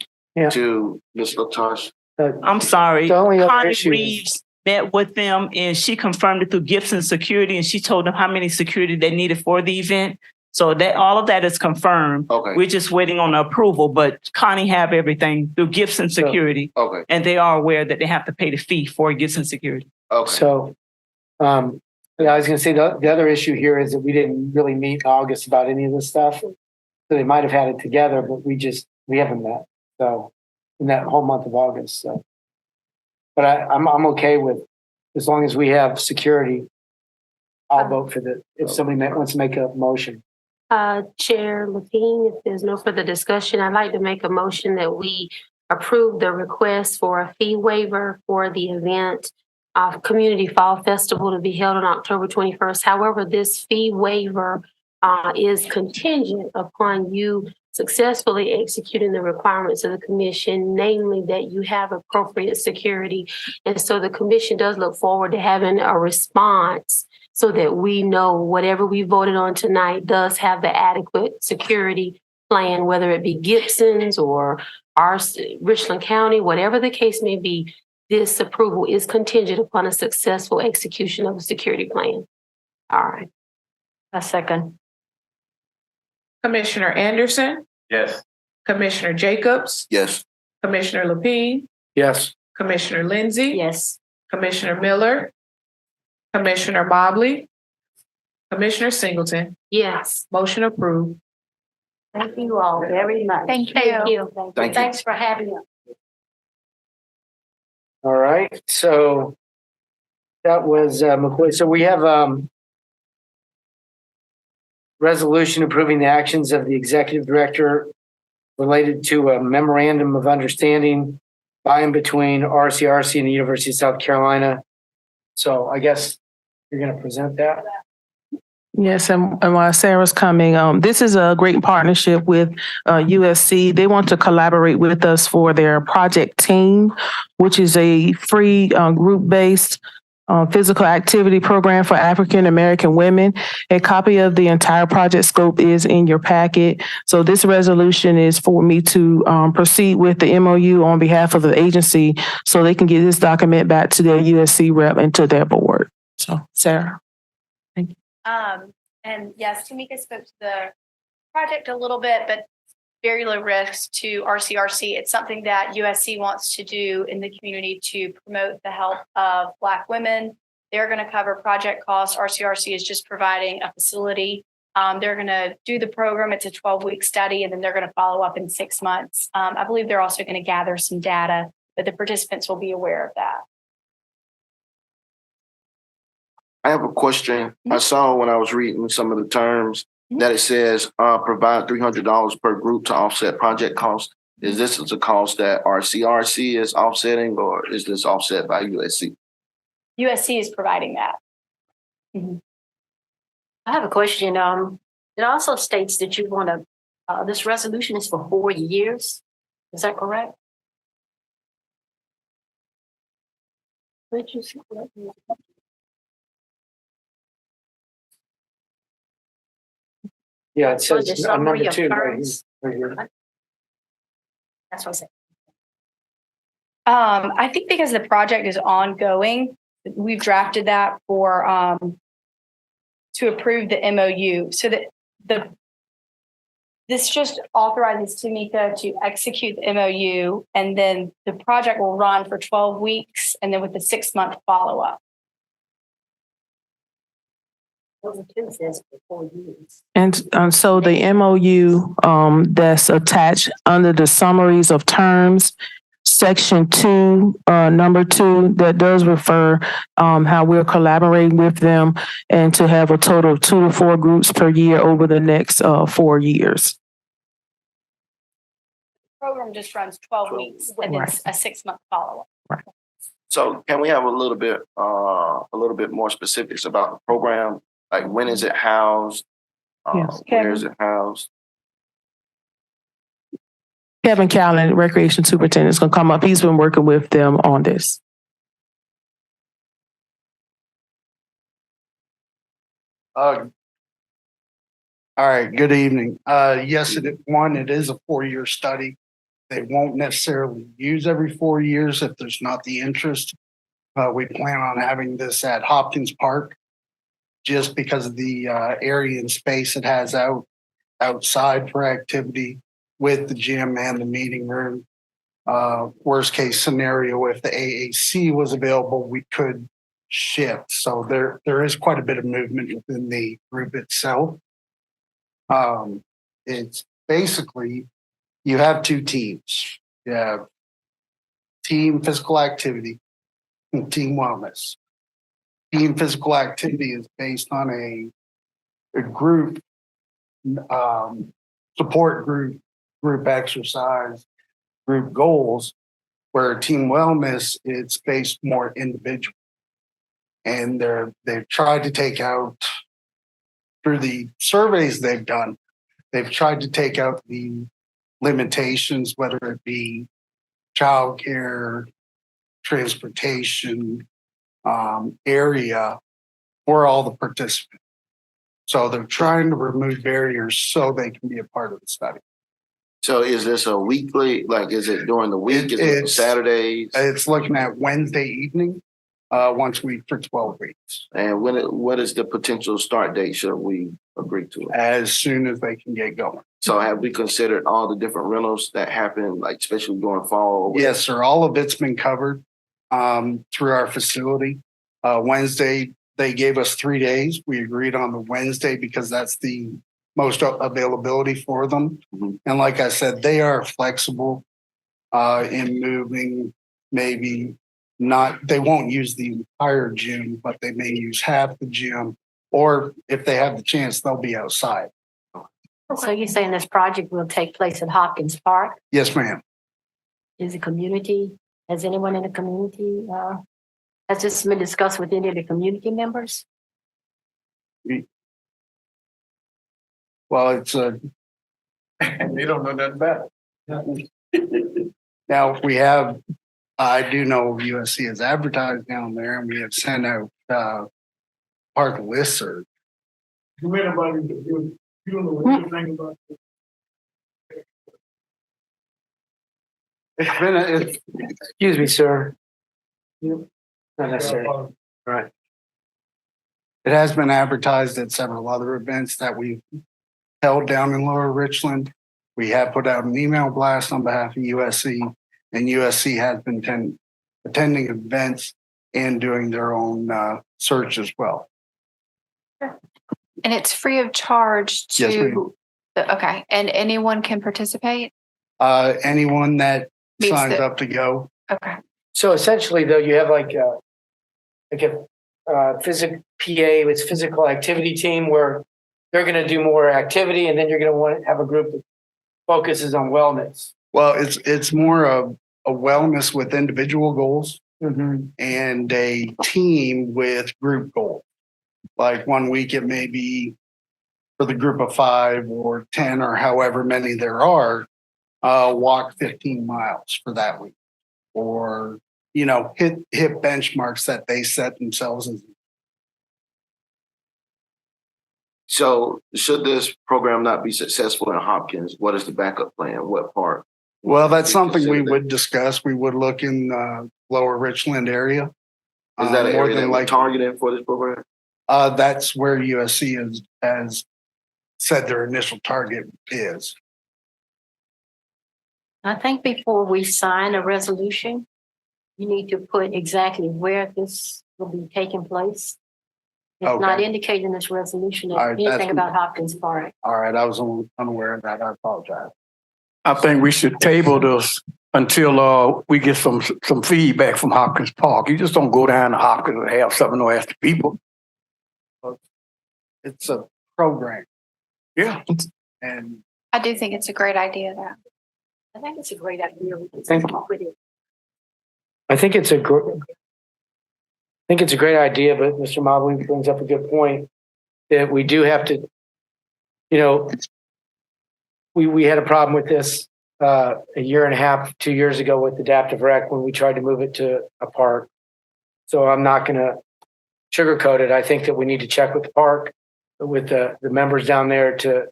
to Ms. Latasha. I'm sorry. The only other Connie issue Reeves met with them and she confirmed it through Gibson Security, and she told them how many security they needed for the event. So that all of that is confirmed. Okay. We're just waiting on the approval, but Connie have everything through Gibson Security. Okay. And they are aware that they have to pay the fee for Gibson Security. Okay. So, I was going to say the other issue here is that we didn't really meet in August about any of this stuff. So they might have had it together, but we haven't met. So in that whole month of August. So, but I'm okay with, as long as we have security, I'll vote for if somebody wants to make a motion. Chair Lapine, if there's no further discussion, I'd like to make a motion that we approve the request for a fee waiver for the event of Community Fall Festival to be held on October 21st. However, this fee waiver is contingent upon you successfully executing the requirements of the commission, namely that you have appropriate security. And so the commission does look forward to having a response so that we know whatever we voted on tonight does have the adequate security plan, whether it be Gibson's or our Richland County, whatever the case may be. This approval is contingent upon a successful execution of a security plan. All right. A second. Commissioner Anderson, Yes. Commissioner Jacobs, Yes. Commissioner Lapine, Yes. Commissioner Lindsey, Yes. Commissioner Miller, Commissioner Mobley, Commissioner Singleton. Yes. Motion approved. Thank you all very much. Thank you. Thank you. Thanks for having us. All right, so that was McCoy. So we have resolution approving the actions of the executive director related to a memorandum of understanding by and between RCRC and the University of South Carolina. So I guess you're going to present that. Yes, and while Sarah's coming, this is a great partnership with USC. They want to collaborate with us for their project team, which is a free group-based physical activity program for African American women. A copy of the entire project scope is in your packet. So this resolution is for me to proceed with the MOU on behalf of the agency so they can get this document back to their USC rep and to their board. So, Sarah. And yes, Tamika spoke to the project a little bit, but very low risk to RCRC. It's something that USC wants to do in the community to promote the health of Black women. They're going to cover project costs. RCRC is just providing a facility. They're going to do the program. It's a 12-week study, and then they're going to follow up in 6 months. I believe they're also going to gather some data, but the participants will be aware of that. I have a question. I saw when I was reading some of the terms that it says provide $300 per group to offset project costs. Is this a cost that RCRC is offsetting, or is this offset by USC? USC is providing that. I have a question. It also states that you want to, this resolution is for 4 years. Is that correct? Did you see that? Yeah, it So the says on number summary of 2 right terms. here. That's what I said. I think because the project is ongoing, we've drafted that for to approve the MOU. So that this just authorizes Tamika to execute the MOU, and then the project will run for 12 weeks, and then with a 6-month follow-up. And so the MOU that's attached under the summaries of terms, section 2, number 2, that does refer how we're collaborating with them and to have a total of 2 to 4 groups per year over the next 4 years. The program just runs 12 weeks, and then Right. a 6-month follow-up. So can we have a little bit more specifics about the program? Like, when is it housed? Yes. Where is it housed? Kevin Callan, Recreation Superintendent, is going to come up. He's been working with them on this. All right, good evening. Yes, it is a 4-year study. They won't necessarily use every 4 years if there's not the interest. We plan on having this at Hopkins Park just because of the area and space it has outside for activity with the gym and the meeting room. Worst case scenario, if the AAC was available, we could shift. So there is quite a bit of movement within the group itself. It's basically, you have 2 teams. You have team physical activity and team wellness. Team physical activity is based on a group support group exercise, group goals, where team wellness, it's based more individual. And they've tried to take out through the surveys they've done, they've tried to take out the limitations, whether it be childcare, transportation, area for all the participants. So they're trying to remove barriers so they can be a part of the study. So is this a weekly, like, is it during the week? Is it It's- Saturdays? It's looking at Wednesday evening, once a week for 12 weeks, And what is the potential start date should we agree to it? as soon as they can get going. So have we considered all the different rentals that happen, like especially during fall? Yes, sir. All of it's been covered through our facility. Wednesday, they gave us 3 days. We agreed on the Wednesday because that's the most availability for them. Mhm. And like I said, they are flexible in moving, maybe not, they won't use the entire gym, but they may use half the gym. Or if they have the chance, they'll be outside. So you're saying this project will take place at Hopkins Park? Yes, ma'am. Is the community, has anyone in the community, has this been discussed with any of the community members? Well, it's a, They don't know nothing about it. now we have, I do know USC has advertised down there and we have sent out park listserv. You don't know what you think about it. It's been, it's, Excuse me, sir. Not necessarily. Right. it has been advertised at several other events that we've held down in Lower Richland. We have put out an email blast on behalf of USC, and USC has been attending events and doing their own search as well. And it's free of charge Yes, ma'am. to, okay, and anyone can participate? Anyone that Meets signs the- up to go, Okay. So essentially, though, you have like a physical PA, it's physical activity team where they're going to do more activity, and then you're going to want to have a group that focuses on wellness. well, it's more of a wellness with individual goals Mm-hmm. and a team with group goals. Like 1 week, it may be for the group of 5 or 10 or however many there are, walk 15 miles for that week. Or, hit benchmarks that they set themselves as. So should this program not be successful in Hopkins, what is the backup plan? What part? Well, that's something we Consider that. would discuss. We would look in Lower Richland area. Is that an more area than that we're like- targeting for this program? That's where USC has said their initial target is. I think before we sign a resolution, you need to put exactly where this will be taking place. It's not Okay. indicating in this resolution All right, anything that's- about Hopkins Park. All right, I was unaware of that. I apologize. I think we should table this until we get some feedback from Hopkins Park. You just don't go down to Hopkins and have something to ask the people. It's a program Yeah. and I do think it's a great idea though. I think it's a great idea. We can Thank come up with it. I think it's a great idea, but Mr. Mobley brings up a good point that we do have to, we had a problem with this a year and a half, 2 years ago with Adaptive Rec when we tried to move it to a park. So I'm not going to sugarcoat it. I think that we need to check with the park, with the members down there to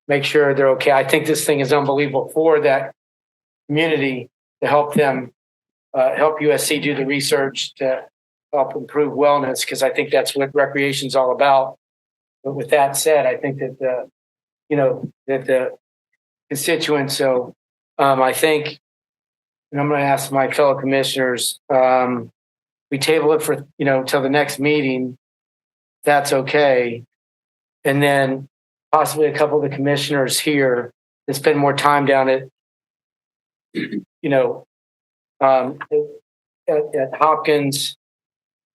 make sure they're okay. I think this thing is unbelievable for that community to help them, help USC do the research to help improve wellness, because I think that's what recreation is all about. But with that said, I think that the constituents, so I think, and I'm going to ask my fellow commissioners, we table it for, till the next meeting. That's okay. And then possibly a couple of the commissioners here to spend more time down at, at Hopkins.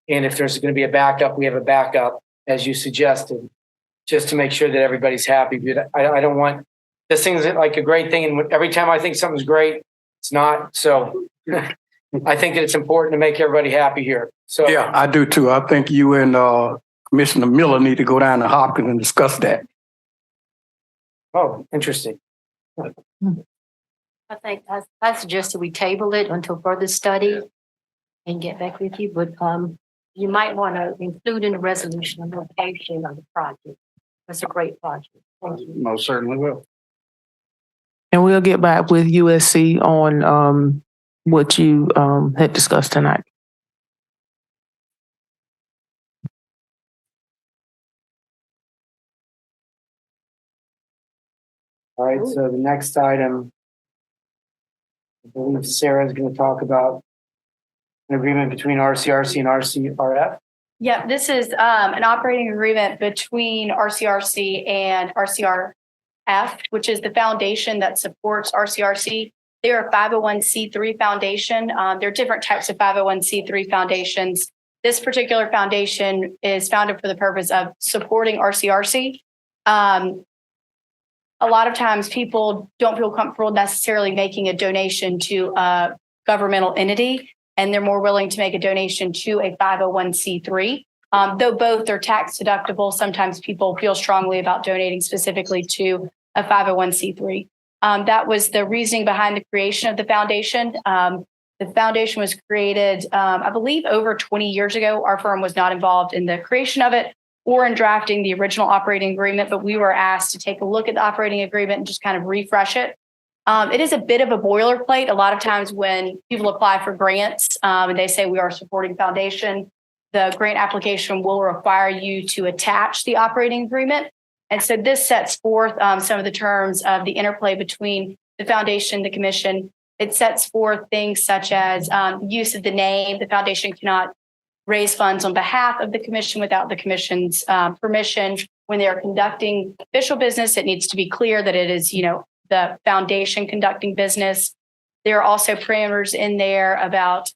And if there's going to be a backup, we have a backup, as you suggested, just to make sure that everybody's happy. But I don't want, this thing's like a great thing. And every time I think something's great, it's not. So I think that it's important to make everybody happy here. So Yeah, I do too. I think you and Commissioner Miller need to go down to Hopkins and discuss that. Oh, interesting. I think I suggested we table it until further study and get back with you, but you might want to include in the resolution a location of the project. That's a great project. Thank you. Most certainly will. And we'll get back with USC on what you had discussed tonight. All right, so the next item, I believe Sarah is going to talk about an agreement between RCRC and RCRF. Yeah, this is an operating agreement between RCRC and RCRF, which is the foundation that supports RCRC. They're a 501c3 foundation. There are different types of 501c3 foundations. This particular foundation is founded for the purpose of supporting RCRC. A lot of times people don't feel comfortable necessarily making a donation to a governmental entity, and they're more willing to make a donation to a 501c3. Though both are tax deductible, sometimes people feel strongly about donating specifically to a 501c3. That was the reasoning behind the creation of the foundation. The foundation was created, I believe, over 20 years ago. Our firm was not involved in the creation of it or in drafting the original operating agreement, but we were asked to take a look at the operating agreement and just kind of refresh it. It is a bit of a boilerplate. A lot of times when people apply for grants and they say we are supporting foundation, the grant application will require you to attach the operating agreement. And so this sets forth some of the terms of the interplay between the foundation, the commission. It sets forth things such as use of the name. The foundation cannot raise funds on behalf of the commission without the commission's permission. When they are conducting official business, it needs to be clear that it is, the foundation conducting business. There are also parameters in there about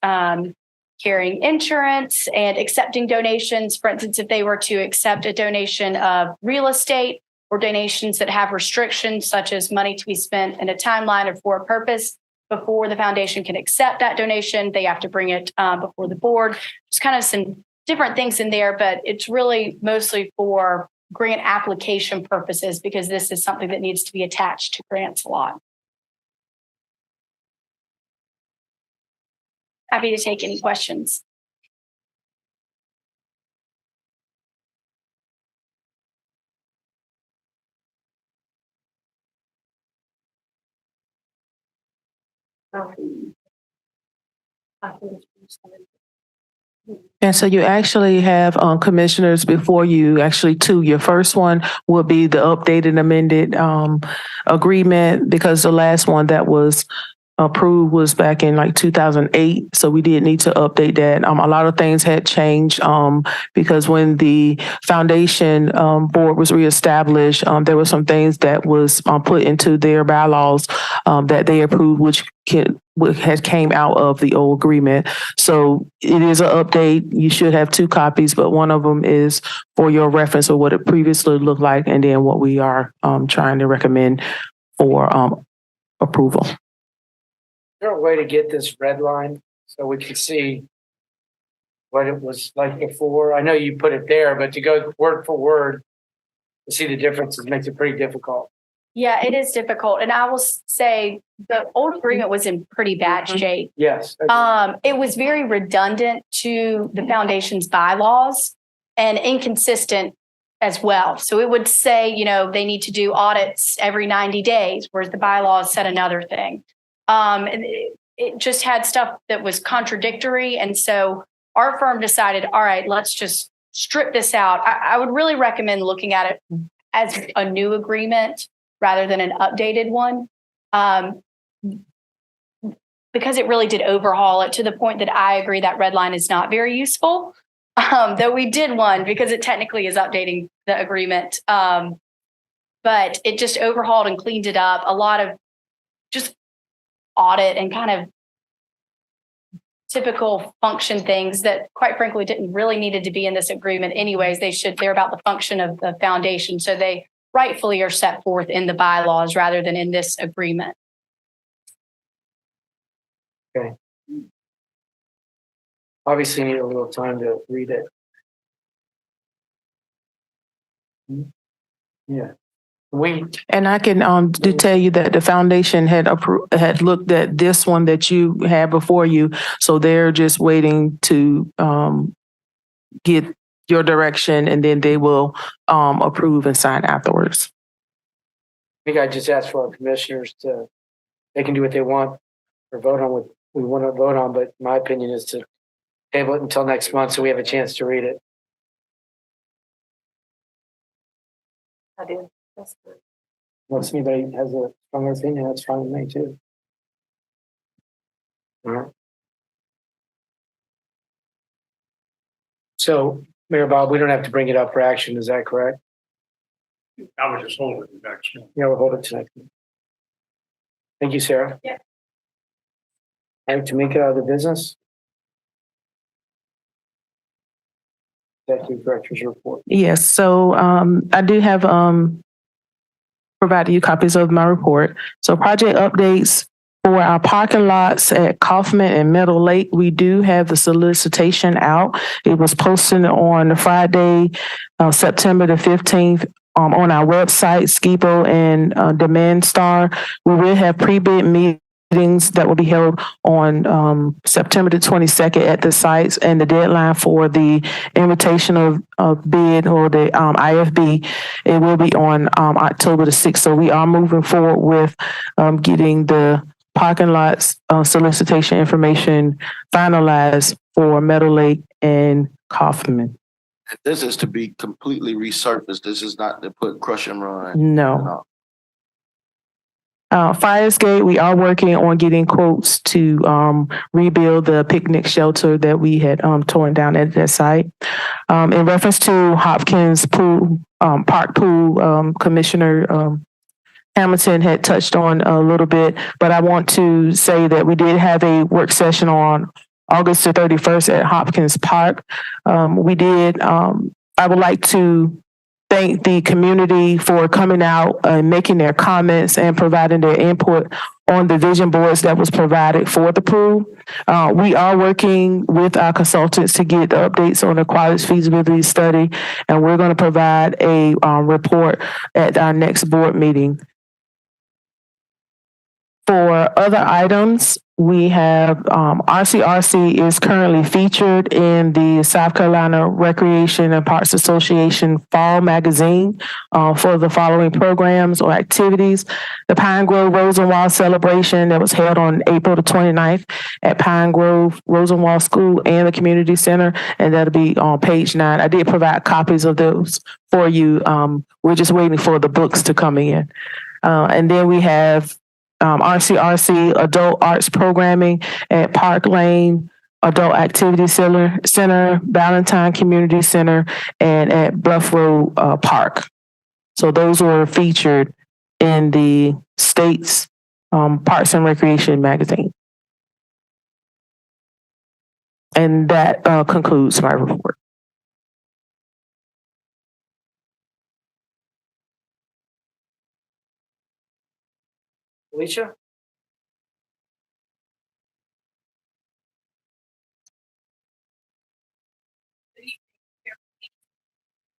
carrying insurance and accepting donations. For instance, if they were to accept a donation of real estate or donations that have restrictions, such as money to be spent in a timeline or for a purpose, before the foundation can accept that donation, they have to bring it before the board. There's kind of some different things in there, but it's really mostly for grant application purposes because this is something that needs to be attached to grants a lot. Happy to take any questions. And so you actually have commissioners before you, actually two. Your first one will be the updated amended agreement because the last one that was approved was back in like 2008. So we did need to update that. A lot of things had changed because when the foundation board was reestablished, there were some things that was put into their bylaws that they approved, which had came out of the old agreement. So it is an update. You should have two copies, but one of them is for your reference of what it previously looked like, and then what we are trying to recommend for approval. Is there a way to get this red line so we can see what it was like before? I know you put it there, but to go word for word to see the differences makes it pretty difficult. Yeah, it is difficult. And I will say the old agreement was in pretty bad shape. Yes. It was very redundant to the foundation's bylaws and inconsistent as well. So it would say, they need to do audits every 90 days, whereas the bylaws said another thing. And it just had stuff that was contradictory. And so our firm decided, all right, let's just strip this out. I would really recommend looking at it as a new agreement rather than an updated one. Because it really did overhaul it to the point that I agree that red line is not very useful. Though we did one because it technically is updating the agreement. But it just overhauled and cleaned it up. A lot of just audit and kind of typical function things that quite frankly didn't really needed to be in this agreement anyways. They're about the function of the foundation. So they rightfully are set forth in the bylaws rather than in this agreement. Okay. Obviously need a little time to read it. Yeah. We, And I can to tell you that the foundation had had looked at this one that you had before you, so they're just waiting to get your direction, and then they will approve and sign afterwards. I think I just asked for our commissioners to, they can do what they want or vote on what we want to vote on, but my opinion is to table it until next month so we have a chance to read it. I do. That's good. Unless anybody has a stronger opinion, that's fine with me too. All right. So, Mayor Bob, we don't have to bring it up for action, is that correct? I was just holding it back. Yeah, we'll hold it tonight. Thank you, Sarah. Yeah. And Tamika, other business? Executive Director's report. Yes, so I do have provided you copies of my report. So project updates for our parking lots at Kaufman and Meadow Lake. We do have the solicitation out. It was posted on Friday, September the 15th. On our website, Skipo and Demand Star. We will have pre-bid meetings that will be held on September the 22nd at the sites, and the deadline for the invitation of bid or the IFB, it will be on October the 6th. So we are moving forward with getting the parking lots solicitation information finalized for Meadow Lake and Kaufman. This is to be completely resurfaced. This is not to put crush and run. No. Firesgate, we are working on getting quotes to rebuild the picnic shelter that we had torn down at that site. In reference to Hopkins Pool, Park Pool, Commissioner Hamilton had touched on a little bit, but I want to say that we did have a work session on August the 31st at Hopkins Park. I would like to thank the community for coming out and making their comments and providing their input on the vision boards that was provided for the pool. We are working with our consultants to get updates on the quality feasibility study, and we're going to provide a report at our next board meeting. For other items, we have RCRC is currently featured in the South Carolina Recreation and Parks Association Fall Magazine for the following programs or activities. The Pine Grove Rosenwald celebration that was held on April the 29th at Pine Grove Rosenwald School and the Community Center, and that'll be on page 9. I did provide copies of those for you. We're just waiting for the books to come in. And then we have RCRC Adult Arts Programming at Park Lane Adult Activity Center, Valentine Community Center, and at Bluff Road Park. So those were featured in the state's Parks and Recreation magazine. And that concludes my report. Alicia?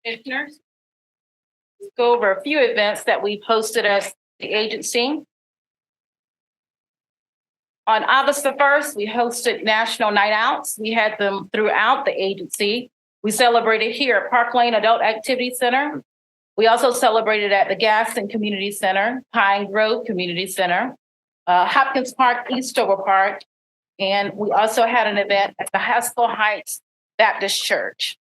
Commissioners, let's go over a few events that we posted as the agency. On August the 1st, we hosted National Night Outs. We had them throughout the agency. We celebrated here at Park Lane Adult Activity Center. We also celebrated at the Gaston Community Center, Pine Grove Community Center, Hopkins Park, Eastover Park, and we also had an event at the Haskell Heights Baptist Church.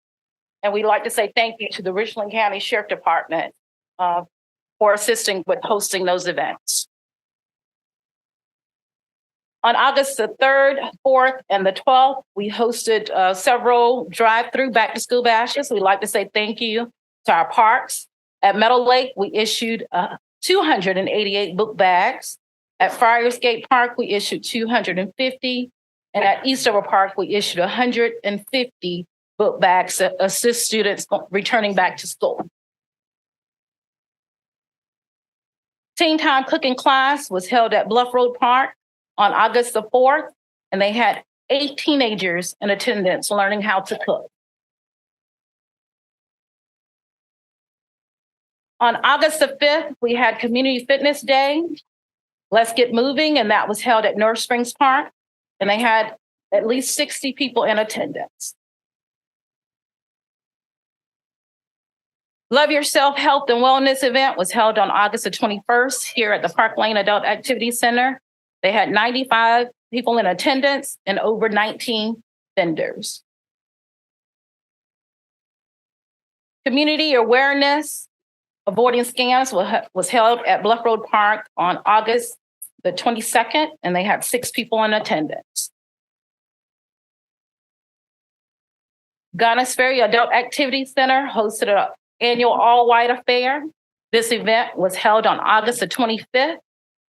And we'd like to say thank you to the Richland County Sheriff Department for assisting with hosting those events. On August the 3rd, 4th, and the 12th, we hosted several drive-through back-to-school bashes. We'd like to say thank you to our parks. At Meadow Lake, we issued 288 book bags. At Friarsgate Park, we issued 250. And at Eastover Park, we issued 150 book bags to assist students returning back to school. Teen Time Cooking Class was held at Bluff Road Park on August the 4th, and they had 8 teenagers in attendance learning how to cook. On August the 5th, we had Community Fitness Day. Let's Get Moving, and that was held at North Springs Park. And they had at least 60 people in attendance. Love Yourself Health and Wellness event was held on August the 21st here at the Park Lane Adult Activity Center. They had 95 people in attendance and over 19 vendors. Community Awareness Avoiding Scams was held at Bluff Road Park on August the 22nd, and they had 6 people in attendance. Garners Ferry Adult Activity Center hosted an annual all-white affair. This event was held on August the 25th.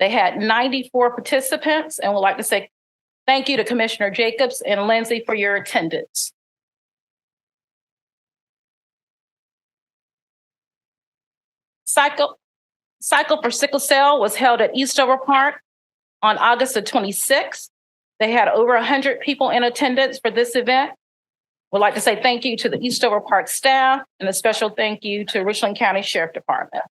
They had 94 participants, and would like to say thank you to Commissioner Jacobs and Lindsay for your attendance. Cycle for Sickle Cell was held at Eastover Park on August the 26th. They had over 100 people in attendance for this event. Would like to say thank you to the Eastover Park staff and a special thank you to Richland County Sheriff Department.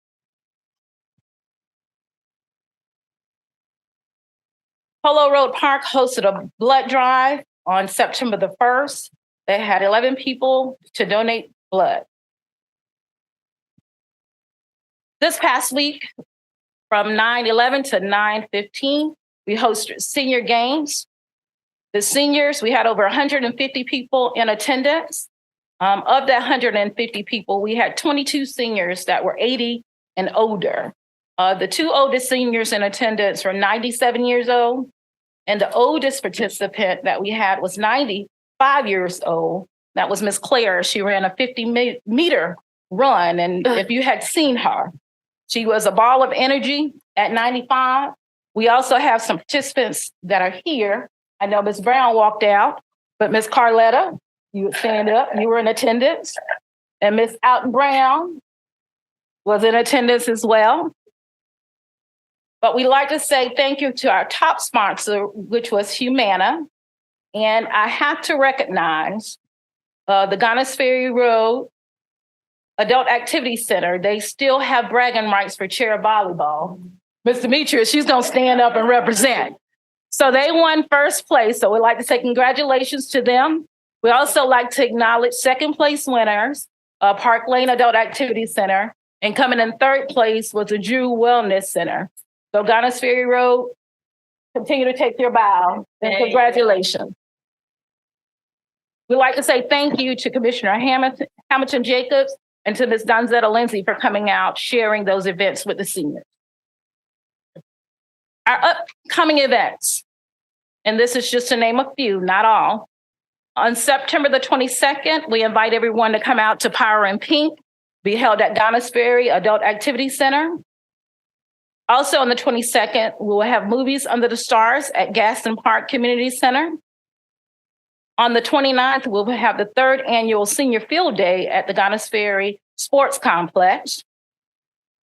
Polo Road Park hosted a blood drive on September the 1st. They had 11 people to donate blood. This past week, from 9/11 to 9/15, we hosted senior games. The seniors, we had over 150 people in attendance. Of that 150 people, we had 22 seniors that were 80 and older. The 2 oldest seniors in attendance were 97 years old, and the oldest participant that we had was 95 years old. That was Miss Claire. She ran a 50-meter run, and if you had seen her, she was a ball of energy at 95. We also have some participants that are here. I know Ms. Brown walked out, but Ms. Carletta, you would stand up, you were in attendance. And Ms. Alton Brown was in attendance as well. But we'd like to say thank you to our top sponsor, which was Humana. And I have to recognize the Garners Ferry Road Adult Activity Center. They still have bragging rights for chair volleyball. Ms. Demetrius, she's gonna stand up and represent. So they won first place. So we'd like to say congratulations to them. We also like to acknowledge second place winners, Park Lane Adult Activity Center, and coming in third place was the Drew Wellness Center. So Garners Ferry Road, continue to take your bow and congratulations. We'd like to say thank you to Commissioner Hamilton Jacobs and to Ms. Donzetta Lindsay for coming out, sharing those events with the seniors. Our upcoming events, and this is just to name a few, not all. On September the 22nd, we invite everyone to come out to Power in Pink, be held at Garners Ferry Adult Activity Center. Also on the 22nd, we will have Movies Under the Stars at Gaston Park Community Center. On the 29th, we'll have the 3rd annual Senior Field Day at the Garners Ferry Sports Complex.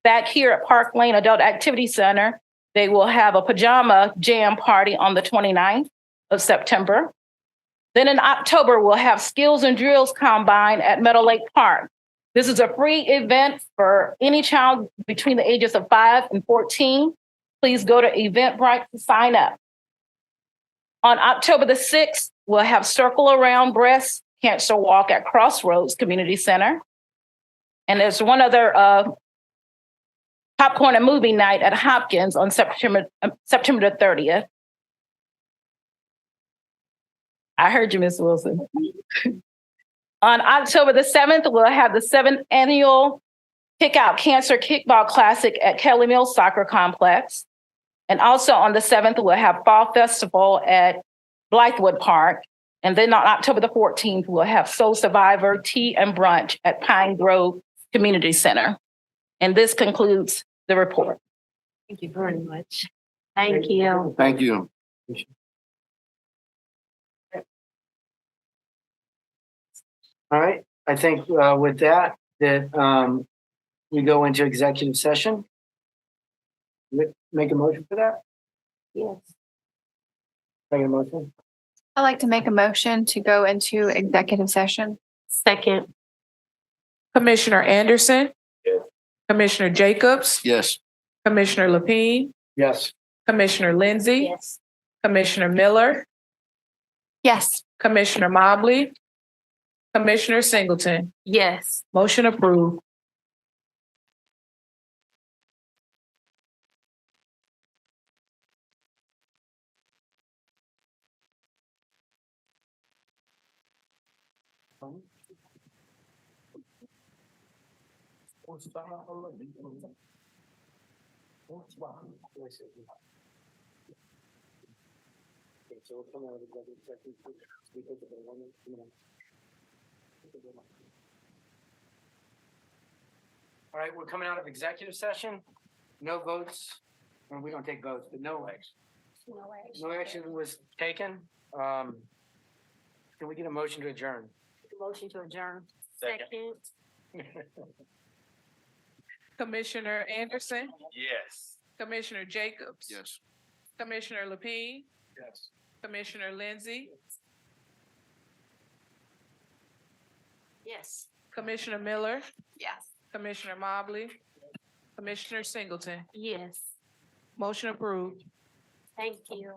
Back here at Park Lane Adult Activity Center, they will have a pajama jam party on the 29th of September. Then in October, we'll have Skills and Drills Combine at Meadow Lake Park. This is a free event for any child between the ages of 5 and 14. Please go to Eventbrite to sign up. On October the 6th, we'll have Circle Around Breast Cancer Walk at Crossroads Community Center. And there's one other popcorn and movie night at Hopkins on September the 30th. I heard you, Ms. Wilson. On October the 7th, we'll have the 7th annual Kick Out Cancer Kickball Classic at Kelly Mills Soccer Complex. And also on the 7th, we'll have Fall Festival at Blythewood Park. And then on October the 14th, we'll have Soul Survivor Tea and Brunch at Pine Grove Community Center. And this concludes the report. Thank you very much. Thank you. Thank you. All right, I think with that we go into executive session. Make a motion for that? Yes. Make a motion? I'd like to make a motion to go into executive session. Second. Commissioner Anderson. Yes. Commissioner Jacobs, Yes. Commissioner Lapine, Yes. Commissioner Lindsey, Yes. Commissioner Miller, Yes. Commissioner Mobley, Commissioner Singleton. Yes. Motion approved. All right, we're coming out of executive session. No votes, or we don't take votes, but no action was taken. Can we get a motion to adjourn? Motion to adjourn. Second. Commissioner Anderson, Yes. Commissioner Jacobs. Yes. Commissioner Lapine, Yes. Commissioner Lindsey, Yes. Commissioner Miller, Yes. Commissioner Mobley, Commissioner Singleton. Yes. Motion approved. Thank you.